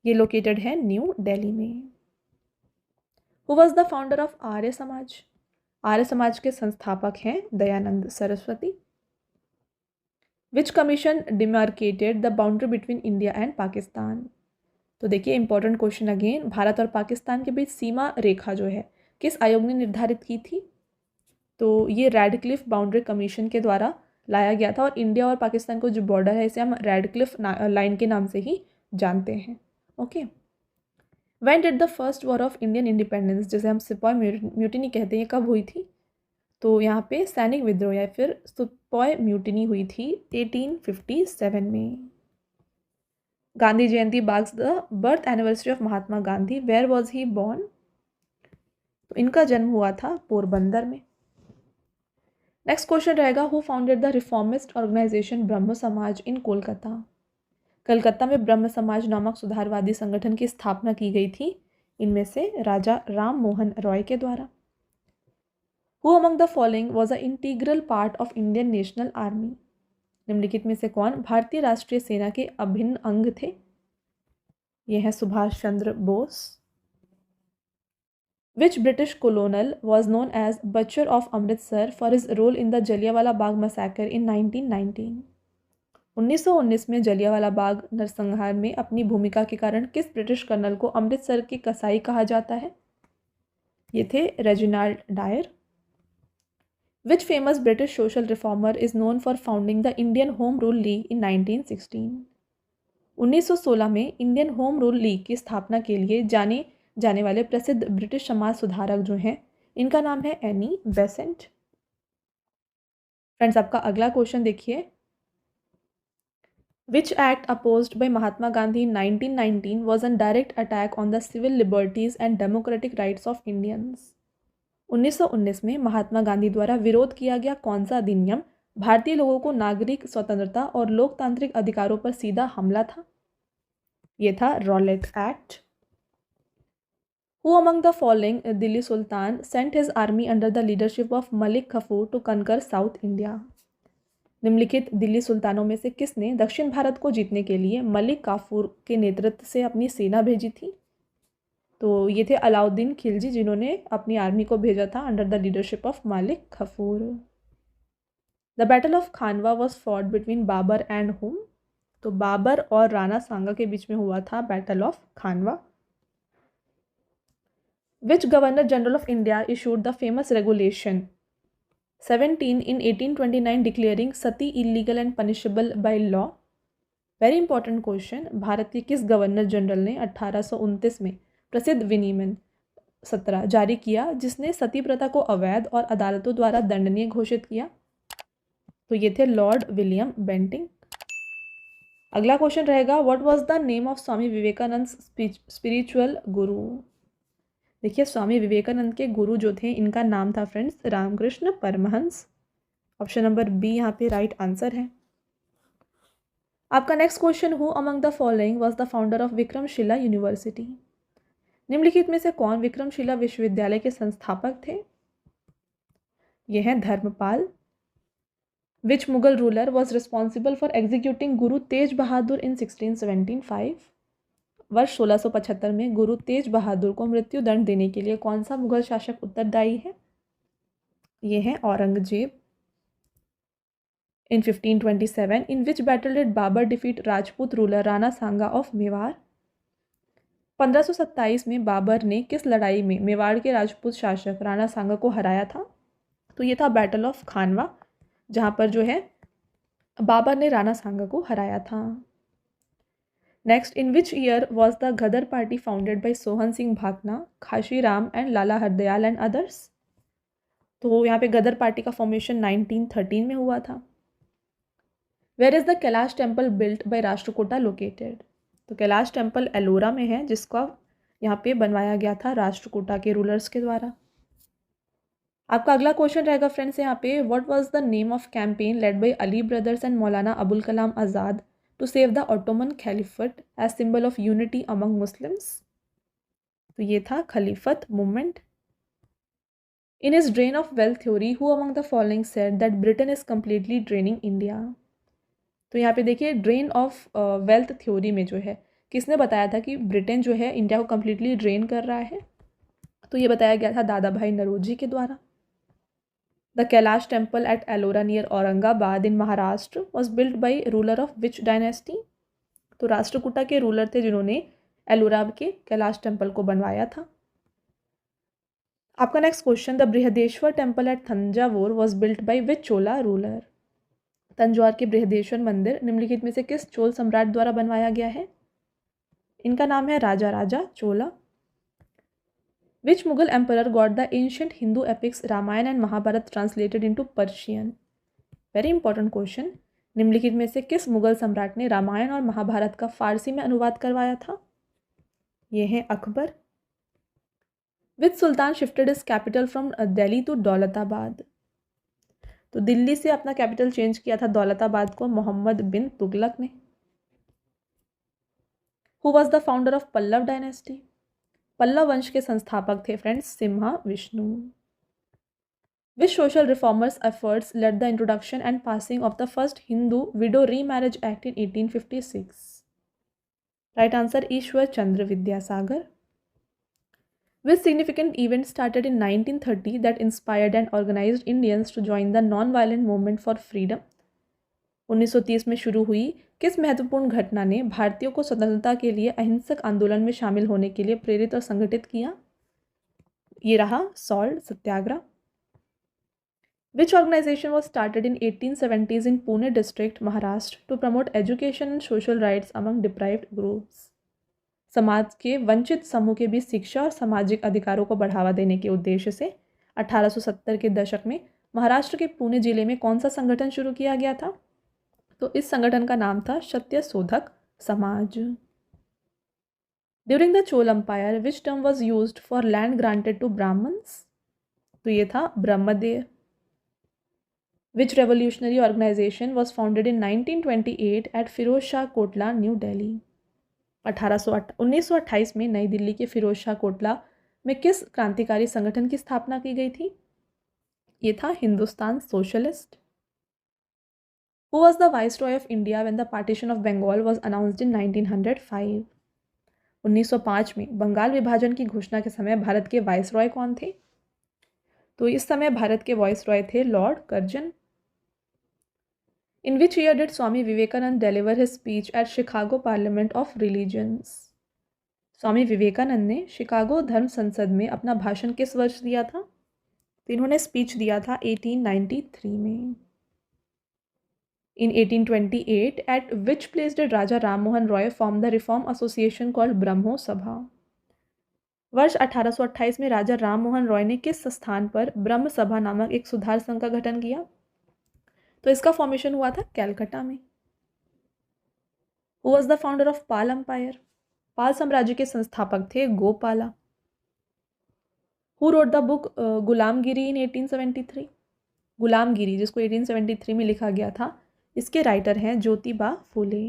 ये लोकेटेड है न्यू दिल्ली में। Who was the founder of Arya Samaj? Arya Samaj के संस्थापक हैं Dayanand Saraswati. Which commission demarcated the boundary between India and Pakistan? तो देखिए इंपॉर्टेंट क्वेश्चन अगेन, भारत और पाकिस्तान के बीच सीमा रेखा जो है किस आयोग ने निर्धारित की थी? तो ये रेडक्लिफ बाउंड्री कमीशन के द्वारा लाया गया था, और इंडिया और पाकिस्तान को जो बॉर्डर है इसे हम रेडक्लिफ लाइन के नाम से ही जानते हैं। Okay. When did the first war of Indian independence, जिसे हम सिपॉय म्यूटिनी कहते हैं, कब हुई थी? तो यहाँ पे सैनिक विद्रोह या फिर सिपॉय म्यूटिनी हुई थी 1857 में। Gandhi Jayanti marks the birth anniversary of Mahatma Gandhi. Where was he born? तो इनका जन्म हुआ था पोरबंदर में। नेक्स्ट क्वेश्चन रहेगा, who founded the reformist organisation Brahmo Samaj इन कोलकाता? कलकत्ता में ब्रह्म समाज नामक सुधारवादी संगठन की स्थापना की गई थी, इनमें से राजा राम मोहन रॉय के द्वारा। Who among the following was a integral part of Indian national army? निम्नलिखित में से कौन भारतीय राष्ट्रीय सेना के अभिन्न अंग थे? ये है Subhash Chandra Bose. Which British colonel was known as Butcher of Amritsar for his role in the Jallianwala Bagh massacre in 1919? 1919 में जलियांवाला बाग नरसंहार में अपनी भूमिका के कारण किस ब्रिटिश कर्नल को अमृतसर के कसाई कहा जाता है? ये थे Reginald Dyer. Which famous British social reformer is known for founding the Indian Home Rule League in 1916? 1916 में इंडियन होम रूल लीग की स्थापना के लिए जाने वाले प्रसिद्ध ब्रिटिश समाज सुधारक जो हैं, इनका नाम है एनी बेसेंट। फ्रेंड्स, आपका अगला क्वेश्चन देखिए, which act opposed by Mahatma Gandhi in 1919 was an direct attack on the civil liberties and democratic rights of Indians? 1919 में महात्मा गांधी द्वारा विरोध किया गया कौन सा अधिनियम भारतीय लोगों को नागरिक स्वतंत्रता और लोकतांत्रिक अधिकारों पर सीधा हमला था? ये था Rowlatt act. Who among the following Delhi Sultan sent his army under the leadership of Malik Kafur to conquer South India? निम्नलिखित दिल्ली सुल्तानों में से किसने दक्षिण भारत को जीतने के लिए मलिक काफूर के नेतृत्व से अपनी सेना भेजी थी? तो ये थे अलाउद्दीन खिलजी, जिन्होंने अपनी आर्मी को भेजा था under the leadership of Malik Kafur. The battle of Khanwa was fought between Babur and whom? तो बाबर और राणा सांगा के बीच में हुआ था battle of Khanwa. Which Governor General of India issued the famous regulation 17 in 1829 declaring sati illegal and punishable by law? Very important question, Bharat के किस governor general ने 1829 में प्रसिद्ध विनियमन 17 जारी किया जिसने सती प्रथा को अवैध और अदालतों द्वारा दंडनीय घोषित किया? तो ये थे लॉर्ड विलियम बेंटिंग। अगला क्वेश्चन रहेगा, what was the name of Swami Vivekananda spiritual guru? देखिए, स्वामी विवेकानंद के गुरु जो थे, इनका नाम था friends Ramakrishna Paramahamsa. Option number B यहाँ पे राइट आंसर है। आपका next question, who among the following was the founder of Vikramashila university? निम्नलिखित में से कौन विक्रमशिला विश्वविद्यालय के संस्थापक थे? ये हैं Dharmapal. Which Mughal ruler was responsible for executing Guru Tegh बहादुर इन 1675? वर्ष 1675 में गुरु तेज बहादुर को मृत्यु दंड देने के लिए कौन सा मुगल शासक उत्तरदायी है? ये है Aurangzeb. In 1527 in which battle did Babur defeat Rajput ruler Rana Sanga of Mewar? 1527 में बाबर ने किस लड़ाई में मेवाड़ के राजपूत शासक राणा सांगा को हराया था? तो ये था बैटल ऑफ खानवा, जहाँ पर जो है बाबर ने राणा सांगा को हराया था। Next, in which year was the Ghadar party founded by Sohan Singh Bhakna, Khashi Ram and Lala Hardayal and others? तो यहाँ पे गदर पार्टी का फॉर्मेशन 1913 में हुआ था। Where is the Kailash temple built by Rashtrakuta located? तो कैलाश टेम्पल एलोरा में है, जिसका यहाँ पे बनवाया गया था राष्ट्रकूटा के रूलर्स के द्वारा। आपका अगला क्वेश्चन रहेगा फ्रेंड्स यहाँ पे, what was the name of campaign led by Ali brothers and Maulana Abul Kalam Azad to save the Ottoman caliphate as symbol of unity among Muslims? तो ये था Khilafat movement. In is drain of wealth theory who among the following said that Britain is completely draining India. तो यहाँ पे देखिए drain of wealth theory में जो है किसने बताया था कि ब्रिटेन जो है इंडिया को कम्प्लीटली ड्रेन कर रहा है। तो ये बताया गया था दादा भाई नरोजी के द्वारा। The Kailash temple at Ellora near Aurangabad in Maharashtra was built by ruler of which dynasty. तो राष्ट्रकूटा के रूलर थे जिन्होंने एलोरा के कैलाश टेम्पल को बनवाया था। आपका next question, the Brihadeeswara temple at Thanjavur was built by which Chola ruler. Tanjore के बृहदेश्वर मंदिर निम्नलिखित में से किस चोल सम्राट द्वारा बनवाया गया है। इनका नाम है Raja Raja Chola. Which Mughal emperor got the ancient Hindu epics Ramayana and Mahabharata translated into Persian. Very important question, निम्नलिखित में से किस मुगल सम्राट ने रामायण और महाभारत का फारसी में अनुवाद करवाया था। ये है Akbar. Which sultan shifted his capital from Delhi to Daulatabad. तो दिल्ली से अपना कैपिटल चेंज किया था दौलताबाद को मोहम्मद बिन तुगलक ने। Who was the founder of Pallava dynasty. Pallava वंश के संस्थापक थे friends Simha Vishnu. Which social reformers efforts led the introduction and passing of the first Hindu widow remarriage act in 1856। Right answer Ishwar Chandra Vidyasagar. Which significant event started in 1930 that inspired and organized Indians to join the non-violent movement for freedom? 1930 में शुरू हुई किस महत्वपूर्ण घटना ने भारतीयों को स्वतंत्रता के लिए अहिंसक आंदोलन में शामिल होने के लिए प्रेरित और संगठित किया। ये रहा salt Satyagraha. Which organization was started in 1870s in Pune district, Maharashtra, to promote education and social rights among deprived groups? समाज के वंचित समूह के बीच शिक्षा और सामाजिक अधिकारों को बढ़ावा देने के उद्देश्य से 1870 के दशक में महाराष्ट्र के पुणे जिले में कौन सा संगठन शुरू किया गया था। तो इस संगठन का नाम था Satya Shodhak Samaj. During the Chola empire which term was used for land granted to Brahmins. तो ये था Brahmadeva. Which revolutionary organisation was founded in 1928 at Firoz Shah Kotla New Delhi. 1928 में नई दिल्ली के फिरोज शाह कोटला में किस क्रांतिकारी संगठन की स्थापना की गई थी। ये था Hindustan socialist. Who was the viceroy of India when the partition of Bengal was announced in 1905। 1905 में बंगाल विभाजन की घोषणा के समय भारत के वाइसरॉय कौन थे। तो इस समय भारत के वाइसरॉय थे Lord Curzon. In which year did Swami Vivekanand deliver his speech at Chicago Parliament of Religions? Swami Vivekananda ने शिकागो धर्म संसद में अपना भाषण किस वर्ष दिया था। तो इन्होंने स्पीच दिया था 1893 में। In 1828 at which place did Raja Ram Mohan Roy form the reform association called ब्रह्मो सभा। वर्ष 1828 में राजा राम मोहन रॉय ने किस स्थान पर ब्रह्म सभा नामक एक सुधार संघ का गठन किया। तो इसका फॉर्मेशन हुआ था कैलकाटा में। Who was the founder of Pala empire. Pala साम्राज्य के संस्थापक थे Gopala. Who wrote the book Gulamgiri in 1873। गुलामगिरी जिसको 1873 में लिखा गया था, इसके राइटर हैं Jyotiba Phule.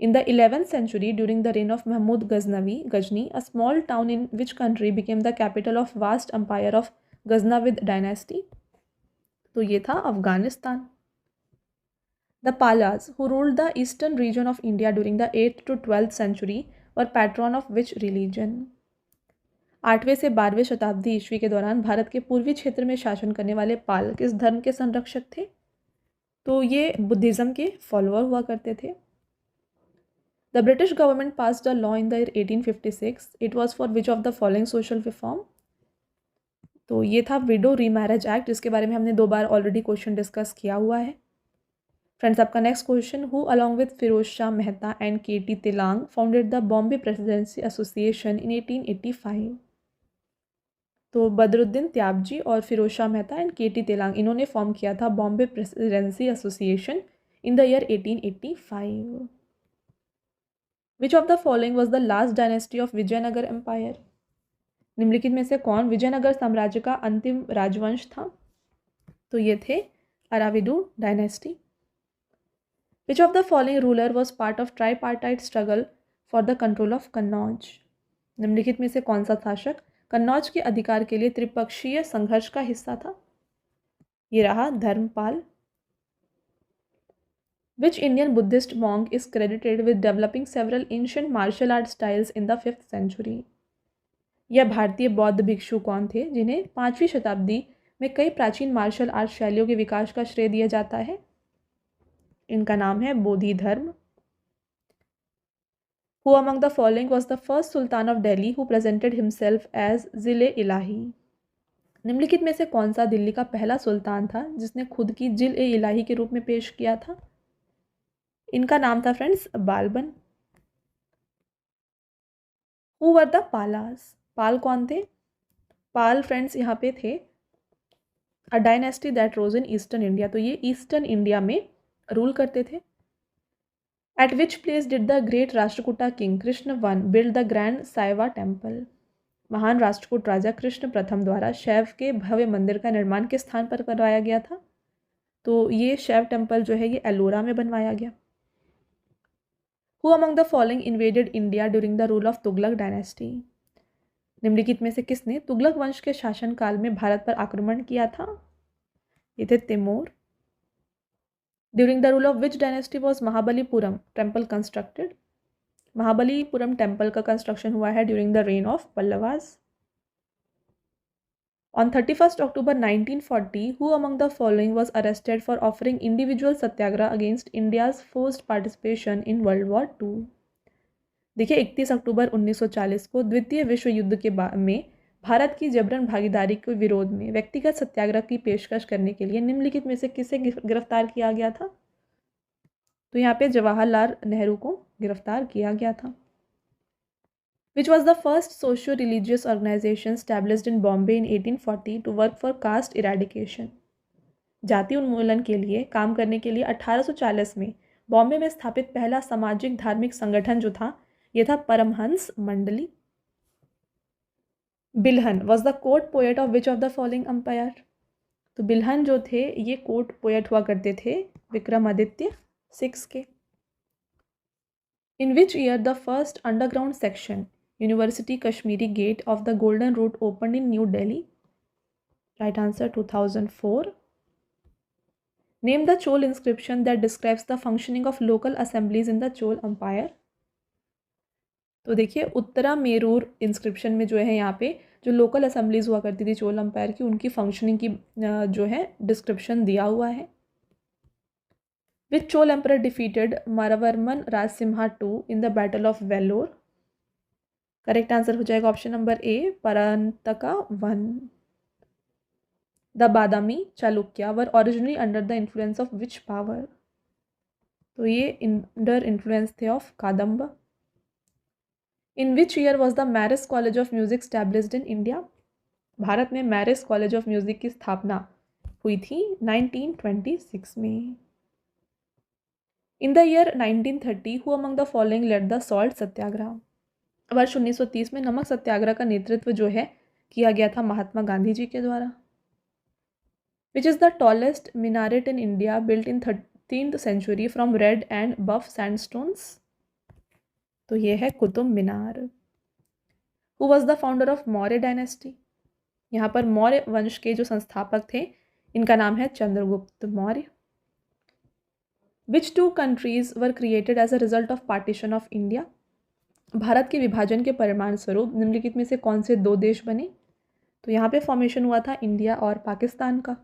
In the 11th century during the reign of Mahmud Ghazni a small town in which country became the capital of vast empire of Ghaznavid dynasty. तो ये था Afghanistan. The Palas who ruled the eastern region of India during the 8th to 12th century were patron of which religion. 8वें से 12वें शताब्दी ईस्वी के दौरान भारत के पूर्वी क्षेत्र में शासन करने वाले पाल किस धर्म के संरक्षक थे। तो ये बुद्धिज्म के फॉलोअर हुआ करते थे। The British government passed a law in the year 1856। It was for which of the following social reform. तो ये था विडो रीमैरिज एक्ट, जिसके बारे में हमने 2 बार ऑलरेडी क्वेश्चन डिस्कस किया हुआ है। फ्रेंड्स आपका next question, who along with Firoz Shah Mehta and K T. Telang founded the Bombay presidency association in 1885। तो बदरुद्दीन त्याबजी और फिरोज शाह मेहता एंड के.टी. तिलांग इन्होंने फॉर्म किया था Bombay presidency association in the year 1885। Which of the following was the last dynasty of Vijayanagara empire. निम्नलिखित में से कौन विजयनगर साम्राज्य का अंतिम राजवंश था। तो ये थे Aravidu dynasty. Which of the following ruler was part of tripartite struggle for the control of Kannauj. निम्नलिखित में से कौन सा शासक कन्नौज के अधिकार के लिए त्रिपक्षीय संघर्ष का हिस्सा था? ये रहा Dharmpal. Which Indian Buddhist monk is credited with developing several ancient martial art styles in the 5th century? यह भारतीय बौद्ध भिक्षु कौन थे जिन्हें 5वीं शताब्दी में कई प्राचीन मार्शल आर्ट शैलियों के विकास का श्रेय दिया जाता है? इनका नाम है Bodhidharma. Who among the following was the first Sultan of Delhi who presented himself as Zil-e-Ilahi? निम्नलिखित में से कौन सा दिल्ली का पहला सुल्तान था जिसने खुद की जिल-ए-इलाही के रूप में पेश किया था? इनका नाम था friends Balban. Who were the Palas? Pala कौन थे? पाल फ्रेंड्स यहाँ पे थे a dynasty that rose in eastern India, तो ये ईस्टर्न इंडिया में रूल करते थे। At which place did the great Rashtrakuta king Krishna one build the grand Shaiva temple? महान राष्ट्रकूट राजा कृष्ण प्रथम द्वारा शैव के भव्य मंदिर का निर्माण किस स्थान पर करवाया गया था? तो ये शैव टेम्पल जो है ये एलोरा में बनवाया गया। Who among the following invaded India during the rule of Tughlaq dynasty? निम्नलिखित में से किसने तुगलक वंश के शासनकाल में भारत पर आक्रमण किया था? ये थे Timor. During the rule of which dynasty was Mahabalipuram temple constructed? Mahabalipuram temple का कंस्ट्रक्शन हुआ है during the reign of Pallavas. On 31st October 1940, who among the following was arrested for offering individual satyagraha against India's forced participation in World War II? देखिए 31 अक्टूबर 1940 को द्वितीय विश्व युद्ध के में भारत की जबरन भागीदारी के विरोध में व्यक्तिगत सत्याग्रह की पेशकश करने के लिए निम्नलिखित में से किसे गिरफ्तार किया गया था? तो यहाँ पे जवाहरलाल नेहरू को गिरफ्तार किया गया था। Which was the first socio-religious organization established in Bombay in 1840 to work for caste eradication? जाति उन्मूलन के लिए काम करने के लिए 1840 में बॉम्बे में स्थापित पहला सामाजिक धार्मिक संगठन जो था यह था Paramhansa Mandali. Bilhana was the court poet of which of the following empire? तो बिल्हन जो थे ये कोर्ट पोएट हुआ करते थे विक्रमादित्य 6 के। In which year the first underground section university Kashmiri gate of the golden route open in New Delhi? Right answer 2004। Name the Chola inscription that describes the functioning of local assemblies in the Chola empire? तो देखिए Uttara Merur inscription में जो है यहाँ पे जो local assemblies हुआ करती थी चोल अंपायर की उनकी फंक्शनिंग की जो है डिस्क्रिप्शन दिया हुआ है। Which Chola emperor defeated Maravarman Rajasimha II in the battle of Vellore? Correct answer हो जाएगा option number A Parantaka 1। The Badami Chalukya were originally under the influence of which power? तो ये अंडर इन्फ्लुएंस थे of Kadamba. In which year was the Marris college of music established in India? Bharat में Marris college of music की स्थापना हुई थी 1926 में। In the year 1930 who among the following led the salt Satyagraha? वर्ष 1930 में नमक सत्याग्रह का नेतृत्व जो है किया गया था महात्मा गांधी जी के द्वारा। Which is the tallest minaret in India built in 13th century from red and buff sandstones? तो ये है Qutub Minar. Who was the founder of Maurya dynasty? यहाँ पर मौर्य वंश के जो संस्थापक थे इनका नाम है Chandragupta Maurya. Which 2 countries were created as a result of partition of India? Bharat के विभाजन के परिणाम स्वरूप निम्नलिखित में से कौन से 2 देश बने? तो यहाँ पे फॉर्मेशन हुआ था इंडिया और पाकिस्तान का।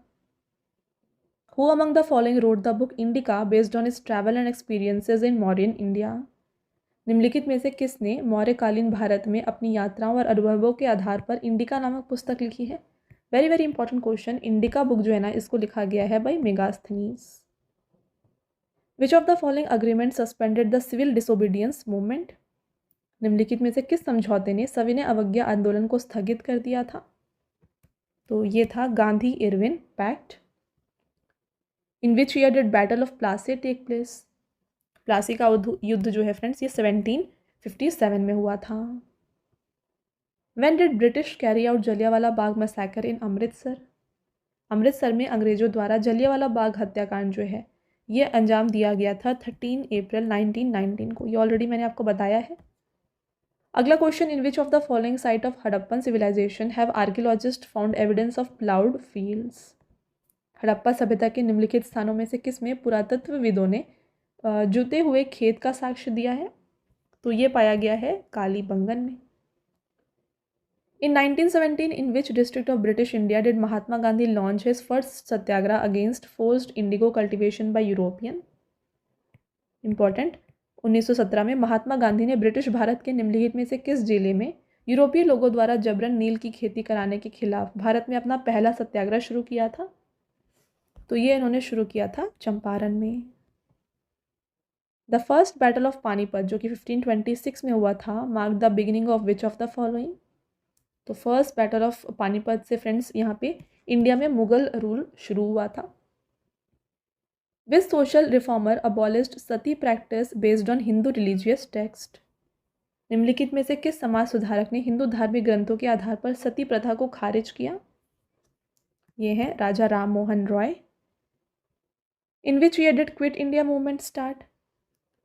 Who among the following road the book indica based on it's travel and experiences in Mauryan India? निम्नलिखित में से किसने मौर्यकालीन भारत में अपनी यात्राओं और अनुभवों के आधार पर इंडिका नामक पुस्तक लिखी है? Very very important question. Indica book जो है ना इसको लिखा गया है by Megasthenes. Which of the following agreement suspended the civil disobedience movement? निम्नलिखित में से किस समझौते ने सविनय अवज्ञा आंदोलन को स्थगित कर दिया था? तो ये था Gandhi Irwin pact. In which year did battle of Plassey take place? Plassey का युद्ध जो है फ्रेंड्स ये 1757 में हुआ था। When did British carry out Jallianwala Bagh massacre in Amritsar? Amritsar में अंग्रेजों द्वारा जलियांवाला बाग हत्याकांड जो है ये अंजाम दिया गया था 13 अप्रैल 1919 को। ये ऑलरेडी मैंने आपको बताया है। अगला question, in which of the following site of Harappan civilisation have archaeologist found evidence of ploughed fields. Harappa सभ्यता के निम्नलिखित स्थानों में से किस में पुरातत्वविदों ने जुते हुए खेत का साक्ष्य दिया है? तो ये पाया गया है कालीबंगन में। In 1917, in which district of British India did Mahatma Gandhi launch his first satyagraha against forced indigo cultivation by European? Important. 1917 में महात्मा गांधी ने ब्रिटिश भारत के निम्नलिखित में से किस जिले में यूरोपीय लोगों द्वारा जबरन नील की खेती कराने के खिलाफ भारत में अपना पहला सत्याग्रह शुरू किया था? तो ये इन्होंने शुरू किया था चंपारण में। The first battle of Panipat जो कि 1526 में हुआ था, mark the beginning of which of the following? तो फर्स्ट बैटल ऑफ पानीपत से फ्रेंड्स यहाँ पे इंडिया में मुगल रूल शुरू हुआ था। Which social reformer abolished sati practice based on Hindu religious text? निम्नलिखित में से किस समाज सुधारक ने हिंदू धार्मिक ग्रंथों के आधार पर सती प्रथा को खारिज किया? ये है Raja Ram Mohan Roy. In which year did quit India movement start?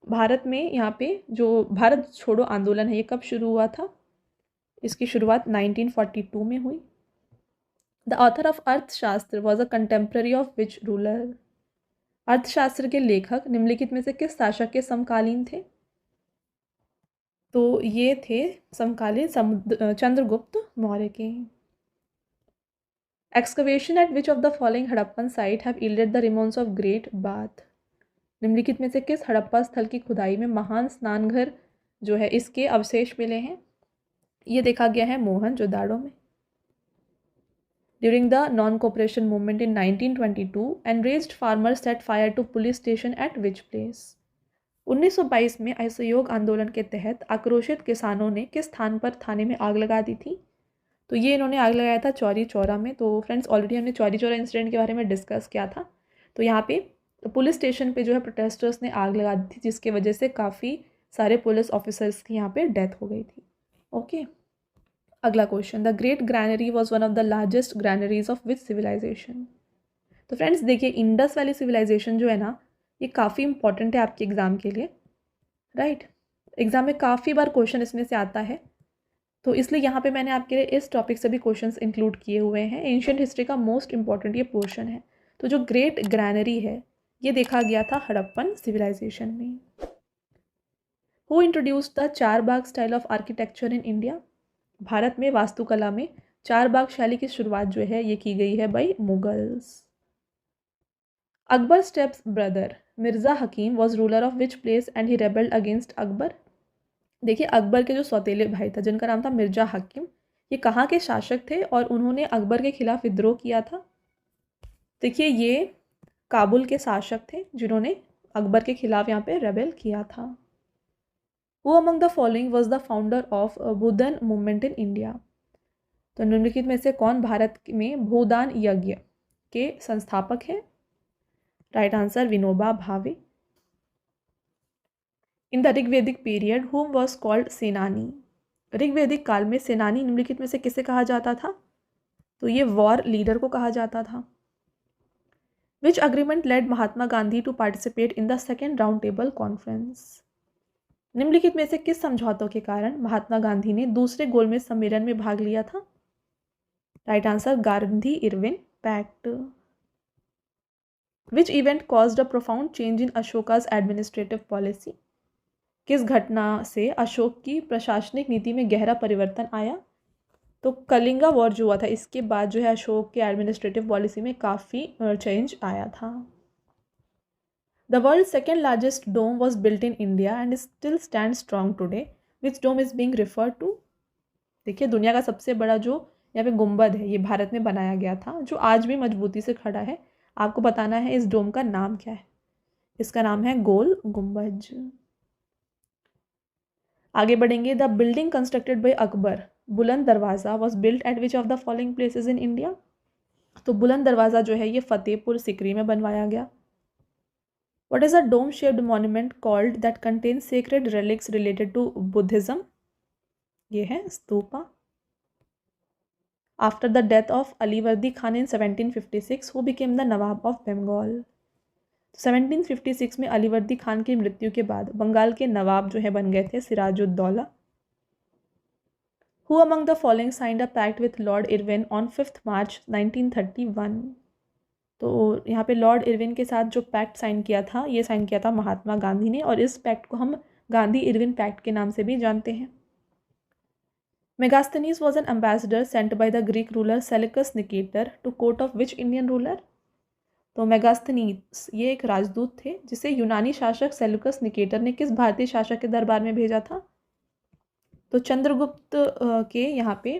Bharat में यहाँ पे जो भारत छोड़ो आंदोलन है ये कब शुरू हुआ था? इसकी शुरुआत 1942 में हुई। द ऑथर ऑफ अर्थशास्त्र was a contemporary of which ruler? अर्थशास्त्र के लेखक निम्नलिखित में से किस शासक के समकालीन थे? तो ये थे समकालीन चंद्रगुप्त मौर्य के। Excavation eight which of the following Harappan site have yielded the remains of great bath? निम्नलिखित में से किस हड़प्पा स्थल की खुदाई में महान स्नानघर जो है इसके अवशेष मिले हैं? ये देखा गया है मोहनजोदाड़ो में। During the non-cooperation movement in 1922, enraged farmers set fire to police station at which place? 1922 में असहयोग आंदोलन के तहत आक्रोशित किसानों ने किस स्थान पर थाने में आग लगा दी थी? तो ये इन्होंने आग लगाया था चौरी चौरा में। तो फ्रेंड्स ऑलरेडी हमने चौरी चौरा इंसिडेंट के बारे में डिस्कस किया था। तो यहाँ पे पुलिस स्टेशन पे जो है प्रोटेस्टर्स ने आग लगा दी थी, जिसकी वजह से काफ़ी सारे पुलिस ऑफिसर्स की यहाँ पे डेथ हो गई थी। ओके, अगला question, the great granary was one of the largest granaries of which civilisation? तो फ्रेंड्स देखिए, इंडस वैली सिविलाइजेशन जो है ना ये काफ़ी इंपॉर्टेंट है आपके एग्जाम के लिए, राइट? एग्जाम में काफ़ी बार क्वेश्चन इसमें से आता है, तो इसलिए यहाँ पे मैंने आपके लिए इस टॉपिक से भी क्वेश्चंस इंक्लूड किए हुए हैं। एंशियंट हिस्ट्री का मोस्ट इंपॉर्टेंट ये पोर्शन है। तो जो ग्रेट ग्रैनरी है ये देखा गया था हड़प्पन सिविलाइजेशन में। Who introduced the Charbagh style of architecture in India? Bharat में वास्तुकला में चारबाग शैली की शुरुआत जो है ये की गई है by Mughals. Akbar steps brother Mirza Hakim was ruler of which place and he rebelled against Akbar? देखिए, अकबर के जो सौतेले भाई था जिनका नाम था मिर्ज़ा हकीम, ये कहाँ के शासक थे और उन्होंने अकबर के खिलाफ विद्रोह किया था? देखिए, ये काबुल के शासक थे जिन्होंने अकबर के खिलाफ यहाँ पे रेबेल किया था। Who among the following was the founder of Bhoodan movement in India? तो निम्नलिखित में से कौन भारत में भूदान यज्ञ के संस्थापक हैं? Right answer Vinoba Bhave. In the Rigvedic period whom was called सेनानी? ऋग्वेदिक काल में सेनानी निम्नलिखित में से किसे कहा जाता था? तो ये वॉर लीडर को कहा जाता था। Which agreement led Mahatma Gandhi to participate in the second round table conference? निम्नलिखित में से किस समझौतों के कारण महात्मा गांधी ने दूसरे गोलमेज सम्मेलन में भाग लिया था? Right answer Gandhi Irwin pact. Which event caused a profound change in Ashoka's administrative policy? किस घटना से अशोक की प्रशासनिक नीति में गहरा परिवर्तन आया? तो कलिंगा वॉर जो हुआ था इसके बाद जो है अशोक के एडमिनिस्ट्रेटिव पॉलिसी में काफ़ी चेंज आया था। The world's second largest dome was built in India and still stands strong today. Which dome is being referred to? देखिए, दुनिया का सबसे बड़ा जो यहाँ पे गुंबद है ये भारत में बनाया गया था, जो आज भी मजबूती से खड़ा है। आपको बताना है इस डोम का नाम क्या है। इसका नाम है गोल गुंबज। आगे बढ़ेंगे। The building constructed by Akbar बुलंद दरवाज़ा was built at which of the following places in India? तो बुलंद दरवाज़ा जो है ये फतेहपुर सिकरी में बनवाया गया। What is a dome-shaped monument called that contains sacred relics related to Buddhism? ये है stupa. After the death of Alivardi Khan in 1756, who became the Nawab of Bengal? 1756 में अलीवर्दी खान की मृत्यु के बाद बंगाल के नवाब जो है बन गए थे Sirajuddaula. Who among the following signed a pact with Lord Irwin on 5 March 1931? तो यहाँ पे लॉर्ड इरविन के साथ जो पैक्ट साइन किया था, ये साइन किया था महात्मा गांधी ने, और इस पैक्ट को हम गांधी इरविन पैक्ट के नाम से भी जानते हैं। Megasthenes was an ambassador sent by the Greek ruler Seleucus Nicator to court of which Indian ruler? तो मेगास्थनीज ये एक राजदूत थे जिसे यूनानी शासक सेलुकस निकेटर ने किस भारतीय शासक के दरबार में भेजा था? तो चंद्रगुप्त के यहाँ पे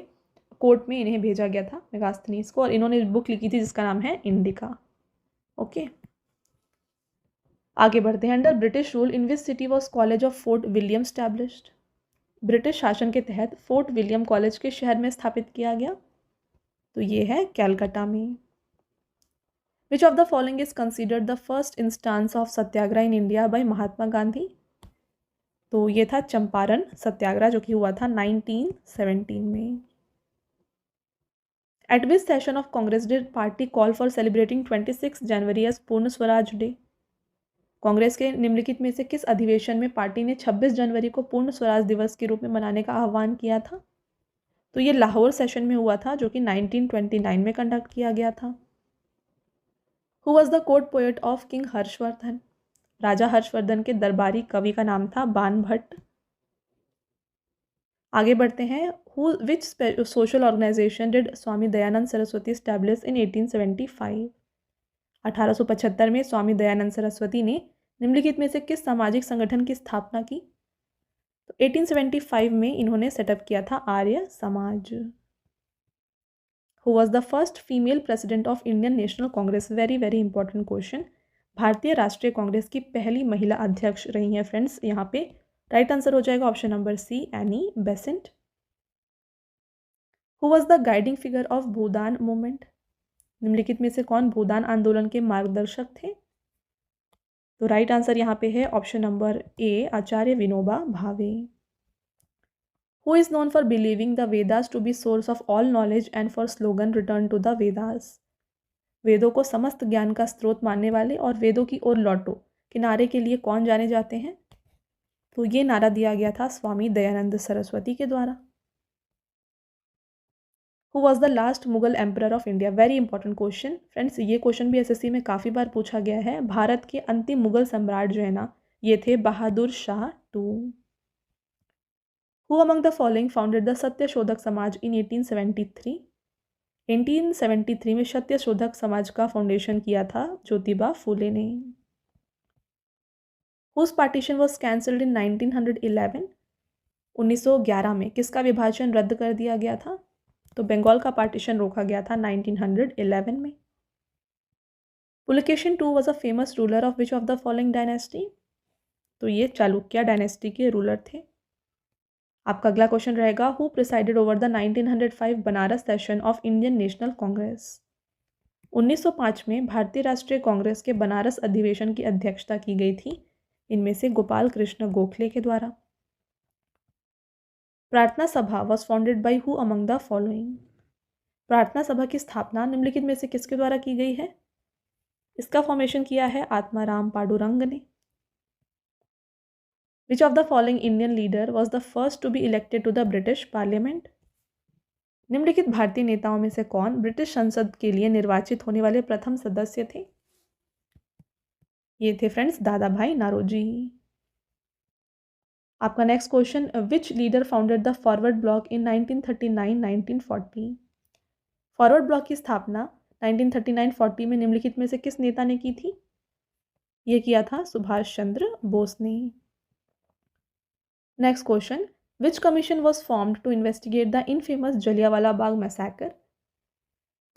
कोर्ट में इन्हें भेजा गया था मेगास्थनीज को, और इन्होंने बुक लिखी थी जिसका नाम है इंडिका। ओके, आगे बढ़ते हैं। Under British rule in which city was college of fort William established? British शासन के तहत फोर्ट विलियम कॉलेज किस शहर में स्थापित किया गया? तो ये है कैलकाटा में। Which of the following is considered the first instance of Satyagraha in India by Mahatma Gandhi? तो ये था चंपारण सत्याग्रह जो कि हुआ था 1917 में। At which session of Congress did party call for celebrating 26 January as Purna Swaraj day? Congress के निम्नलिखित में से किस अधिवेशन में पार्टी ने 26 जनवरी को पूर्ण स्वराज दिवस के रूप में मनाने का आह्वान किया था? तो ये लाहौर सेशन में हुआ था जो कि 1929 में कंडक्ट किया गया था। Who was the court poet of king Harshavardhana? Raja Harshavardhana के दरबारी कवि का नाम था बाण भट्ट। आगे बढ़ते हैं। Who which social organisation did Swami Dayanand Saraswati establish in 1875? 1875 में स्वामी दयानंद सरस्वती ने निम्नलिखित में से किस सामाजिक संगठन की स्थापना की? तो 1875 में इन्होंने सेटअप किया था Arya Samaj. Who was the first female president of Indian National Congress? Very very important question. भारतीय राष्ट्रीय कांग्रेस की पहली महिला अध्यक्ष रही हैं फ्रेंड्स। यहाँ पे राइट आंसर हो जाएगा option number C, Annie Besant. Who was the guiding figure of Bhoodan movement? निम्नलिखित में से कौन भूदान आंदोलन के मार्गदर्शक थे? तो राइट आंसर यहाँ पे है option number A, Acharya Vinoba Bhave. Who is known for believing the Vedas to be source of all knowledge and for slogan return to the Vedas? वेदों को समस्त ज्ञान का स्रोत मानने वाले और वेदों की ओर लौटो के नारे के लिए कौन जाने जाते हैं? तो ये नारा दिया गया था स्वामी दयानंद सरस्वती के द्वारा। Who was the last Mughal emperor of India? Very important question friends, ये क्वेश्चन भी एसएससी में काफ़ी बार पूछा गया है। भारत के अंतिम मुगल सम्राट जो है ना, ये थे Bahadur Shah two. Who among the following founded the Satyashodhak Samaj in 1873? 1873 में सत्यशोधक समाज का फाउंडेशन किया था ज्योतिबा फूले ने। Whose partition was cancelled in 1911? 1911 में किसका विभाजन रद्द कर दिया गया था? तो बंगाल का पार्टीशन रोका गया था 1911 में। Pulakeshin II was a famous ruler of which of the following dynasty? तो ये चालुक्य डायनेस्टी के रूलर थे। आपका अगला क्वेश्चन रहेगा, who presided over the 1905 Banaras session of Indian National Congress? 1905 में भारतीय राष्ट्रीय कांग्रेस के बनारस अधिवेशन की अध्यक्षता की गई थी, इनमें से गोपाल कृष्ण गोखले के द्वारा। प्रार्थना सभा was founded by who among the following? प्रार्थना सभा की स्थापना निम्नलिखित में से किसके द्वारा की गई है? इसका फॉर्मेशन किया है आत्माराम पाडुरंग ने। Which of the following Indian leader was the first to be elected to the British parliament? निम्नलिखित भारतीय नेताओं में से कौन ब्रिटिश संसद के लिए निर्वाचित होने वाले प्रथम सदस्य थे? ये थे फ्रेंड्स दादा भाई नारोजी। आपका next question, which leader founded the forward block in 1939-1940? Forward block की स्थापना 1939-40 में निम्नलिखित में से किस नेता ने की थी? ये किया था सुभाष चंद्र बोस ने। Next question, which commission was formed to investigate the infamous Jallianwala Bagh massacre?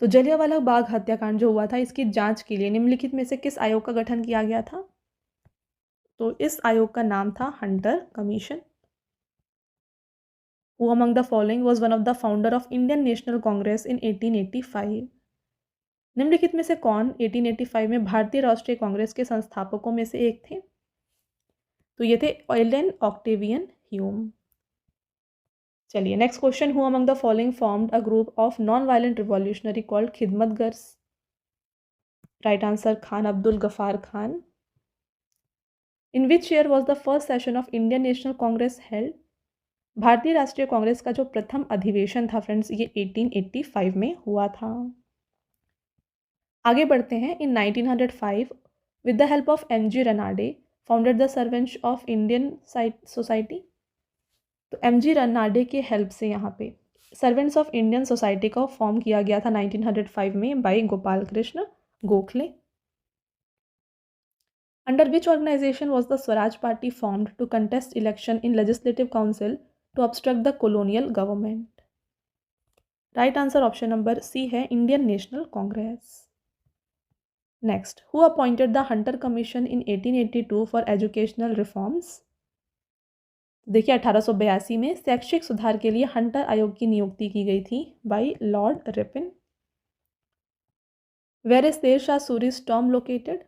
तो जलियांवाला बाग हत्याकांड जो हुआ था, इसकी जांच के लिए निम्नलिखित में से किस आयोग का गठन किया गया था? तो इस आयोग का नाम था Hunter commission. Who among the following was one of the founder of Indian National Congress in 1885? निम्नलिखित में से कौन 1885 में भारतीय राष्ट्रीय कांग्रेस के संस्थापकों में से एक थे? तो ये थे एलन ऑक्टेवियन ह्यूम। चलिए next question, who among the following formed a group of non violent revolutionary called Khidmatgars? Right answer Khan Abdul Ghaffar Khan. In which year was the first session of Indian National Congress held? भारतीय राष्ट्रीय कांग्रेस का जो प्रथम अधिवेशन था friends, ये 1885 में हुआ था। आगे बढ़ते हैं। In 1905 with the help of M G. Ranade founded the servants of Indian society. तो एम.जी. रनाडे के हेल्प से यहाँ पे सर्वेंट्स ऑफ इंडियन सोसाइटी को फॉर्म किया गया था 1905 में by Gopal Krishna Gokhale. Under which organisation was the Swaraj party formed to contest election in legislative council to obstruct the colonial government. Right answer option number C है, Indian National Congress. Next, who appointed the Hunter commission in 1882 for educational reforms. देखिए 1882 में शैक्षिक सुधार के लिए Hunter आयोग की नियुक्ति की गई थी by Lord Ripon. Where is Sher Shah Suri's Tom located.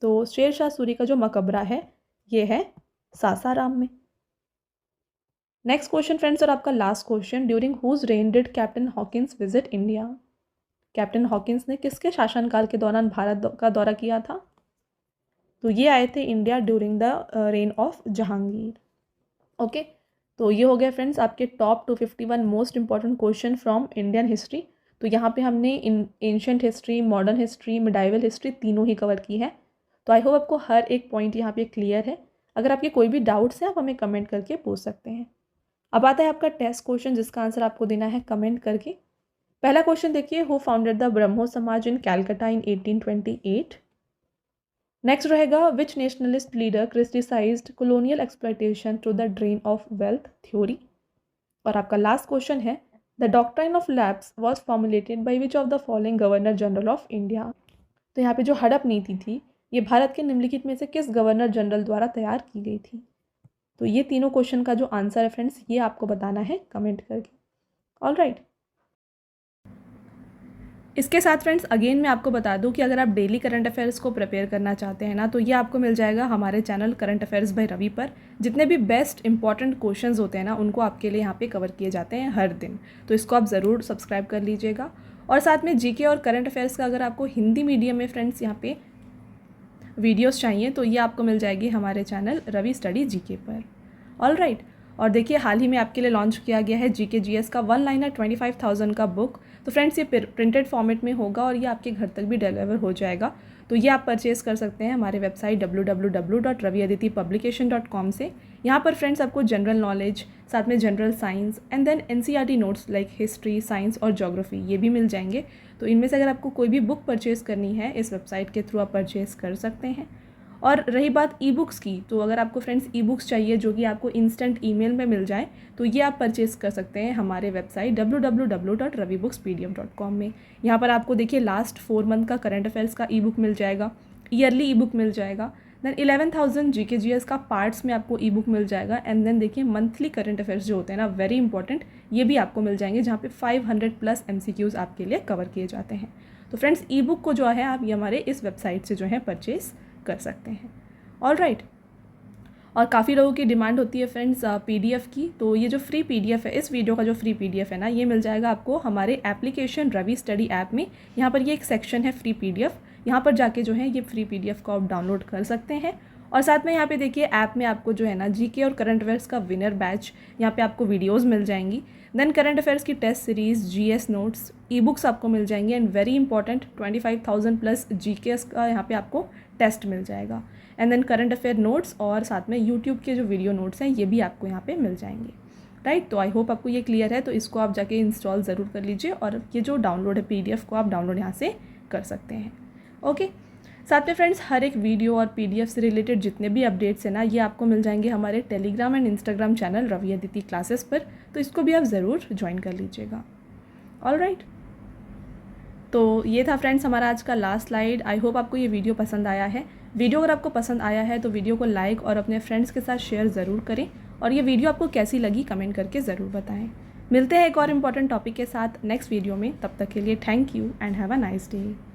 तो शेर शाह सूरी का जो मकबरा है ये है सासाराम में। नेक्स्ट क्वेश्चन फ्रेंड्स, और आपका last question, during whose reign did Captain Hawkins visit India. Captain Hawkins ने किसके शासनकाल के दौरान भारत का दौरा किया था। तो ये आए थे India during the reign of Jahangir. Okay, तो ये हो गया फ्रेंड्स आपके top 251 most important question from Indian history. तो यहाँ पे हमने ancient history, modern history, medieval history तीनों ही कवर की है। तो आई होप आपको हर एक पॉइंट यहाँ पे क्लियर है। अगर आपके कोई भी डाउट्स हैं आप हमें कमेंट करके पूछ सकते हैं। अब आता है आपका टेस्ट क्वेश्चन जिसका आंसर आपको देना है कमेंट करके। पहला क्वेश्चन देखिए, हु फाउंडेड द ब्रह्मो समाज इन कैलकाटा इन 1828। नेक्स्ट रहेगा, which nationalist leader criticised colonial exploitation through the drain of wealth theory. और आपका लास्ट क्वेश्चन है, the doctrine of lapse was formulated by which of the following governor general of India. तो यहाँ पे जो हड़प नीति थी ये भारत के निम्नलिखित में से किस गवर्नर जनरल द्वारा तैयार की गई थी। तो ये तीनों क्वेश्चन का जो आंसर है फ्रेंड्स ये आपको बताना है कमेंट करके। ऑल राइट, इसके साथ फ्रेंड्स अगेन मैं आपको बता दूं कि अगर आप डेली करंट अफेयर्स को प्रिपेयर करना चाहते हैं ना, तो ये आपको मिल जाएगा हमारे channel current affairs by Ravi पर। जितने भी बेस्ट इंपॉर्टेंट क्वेश्चंस होते हैं ना उनको आपके लिए यहाँ पे कवर किए जाते हैं हर दिन। तो इसको आप ज़रूर सब्सक्राइब कर लीजिएगा। और साथ में जीके और करंट अफेयर्स का अगर आपको हिंदी मीडियम में फ्रेंड्स यहाँ पे वीडियोस चाहिए तो ये आपको मिल जाएगी हमारे चैनल रवि स्टडी जीके पर। ऑल राइट, और देखिए हाल ही में आपके लिए लॉन्च किया गया है जीके जीएस का 1 लाइनर 25,000 का बुक। तो फ्रेंड्स ये प्रिंटेड फॉर्मेट में होगा और ये आपके घर तक भी डिलीवर हो जाएगा। तो ये आप परचेज़ कर सकते हैं हमारे वेबसाइट www.raviaditipublication.com से। यहाँ पर फ्रेंड्स आपको जनरल नॉलेज, साथ में general science and then NCERT notes like history, science और ज्योग्राफी ये भी मिल जाएंगे। तो इनमें से अगर आपको कोई भी बुक परचेज़ करनी है इस वेबसाइट के थ्रू आप परचेज़ कर सकते हैं। और रही बात ई बुक्स की, तो अगर आपको फ्रेंड्स ई बुक्स चाहिए जो कि आपको इंस्टेंट ईमेल में मिल जाए तो ये आप परचेज़ कर सकते हैं हमारे वेबसाइट www.ravibooksPDF.com में। यहाँ पर आपको देखिए लास्ट 4 मंथ का करंट अफेयर्स का ई बुक मिल जाएगा, ईयरली ई बुक मिल जाएगा, देन 11,000 जीके जीएस का पार्ट्स में आपको ई बुक मिल जाएगा, एंड देन देखिए मंथली करंट अफेयर्स जो होते हैं ना वेरी इंपॉर्टेंट ये भी आपको मिल जाएंगे जहाँ पे 500+ MCQs आपके लिए कवर किए जाते हैं। तो फ्रेंड्स ई बुक को जो है आप ये हमारे इस वेबसाइट से जो है परचेज़ कर सकते हैं। ऑल राइट, और काफ़ी लोगों की डिमांड होती है फ्रेंड्स पीडीएफ की। तो ये जो फ्री पीडीएफ है, इस वीडियो का जो फ्री पीडीएफ है ना ये मिल जाएगा आपको हमारे एप्लीकेशन रवि स्टडी ऐप में। यहाँ पर ये एक सेक्शन है फ्री पीडीएफ, यहाँ पर जाके जो है ये फ्री पीडीएफ को आप डाउनलोड कर सकते हैं। और साथ में यहाँ पे देखिए ऐप में आपको जो है ना जीके और करंट अफेयर्स का विनर बैच, यहाँ पे आपको वीडियोज़ मिल जाएंगी, देन करंट अफेयर्स की test series, GS notes, e books आपको मिल जाएंगी, एंड वेरी इंपॉर्टेंट 25,000+ जीकेएस का यहाँ पे आपको टेस्ट मिल जाएगा, and then current affair notes और साथ में यूट्यूब के जो वीडियो नोट्स हैं ये भी आपको यहाँ पे मिल जाएंगे। राइट, तो आई होप आपको ये क्लियर है। तो इसको आप जाके इंस्टॉल ज़रूर कर लीजिए और ये जो डाउनलोड है पीडीएफ को आप डाउनलोड यहाँ से कर सकते हैं। ओके, साथ में फ्रेंड्स हर एक वीडियो और पीडीएफ से रिलेटेड जितने भी अपडेट्स हैं ना ये आपको मिल जाएंगे हमारे Telegram and Instagram channel Ravi Aditi classes पर। तो इसको भी आप ज़रूर ज्वाइन कर लीजिएगा। ऑल राइट, तो ये था फ्रेंड्स हमारा आज का लास्ट स्लाइड। आई होप आपको ये वीडियो पसंद आया है। वीडियो अगर आपको पसंद आया है तो वीडियो को लाइक और अपने फ्रेंड्स के साथ शेयर ज़रूर करें, और ये वीडियो आपको कैसी लगी कमेंट करके ज़रूर बताएं। मिलते हैं एक और इम्पॉर्टेंट टॉपिक के साथ नेक्स्ट वीडियो में, तब तक के लिए thank you and have a nice day.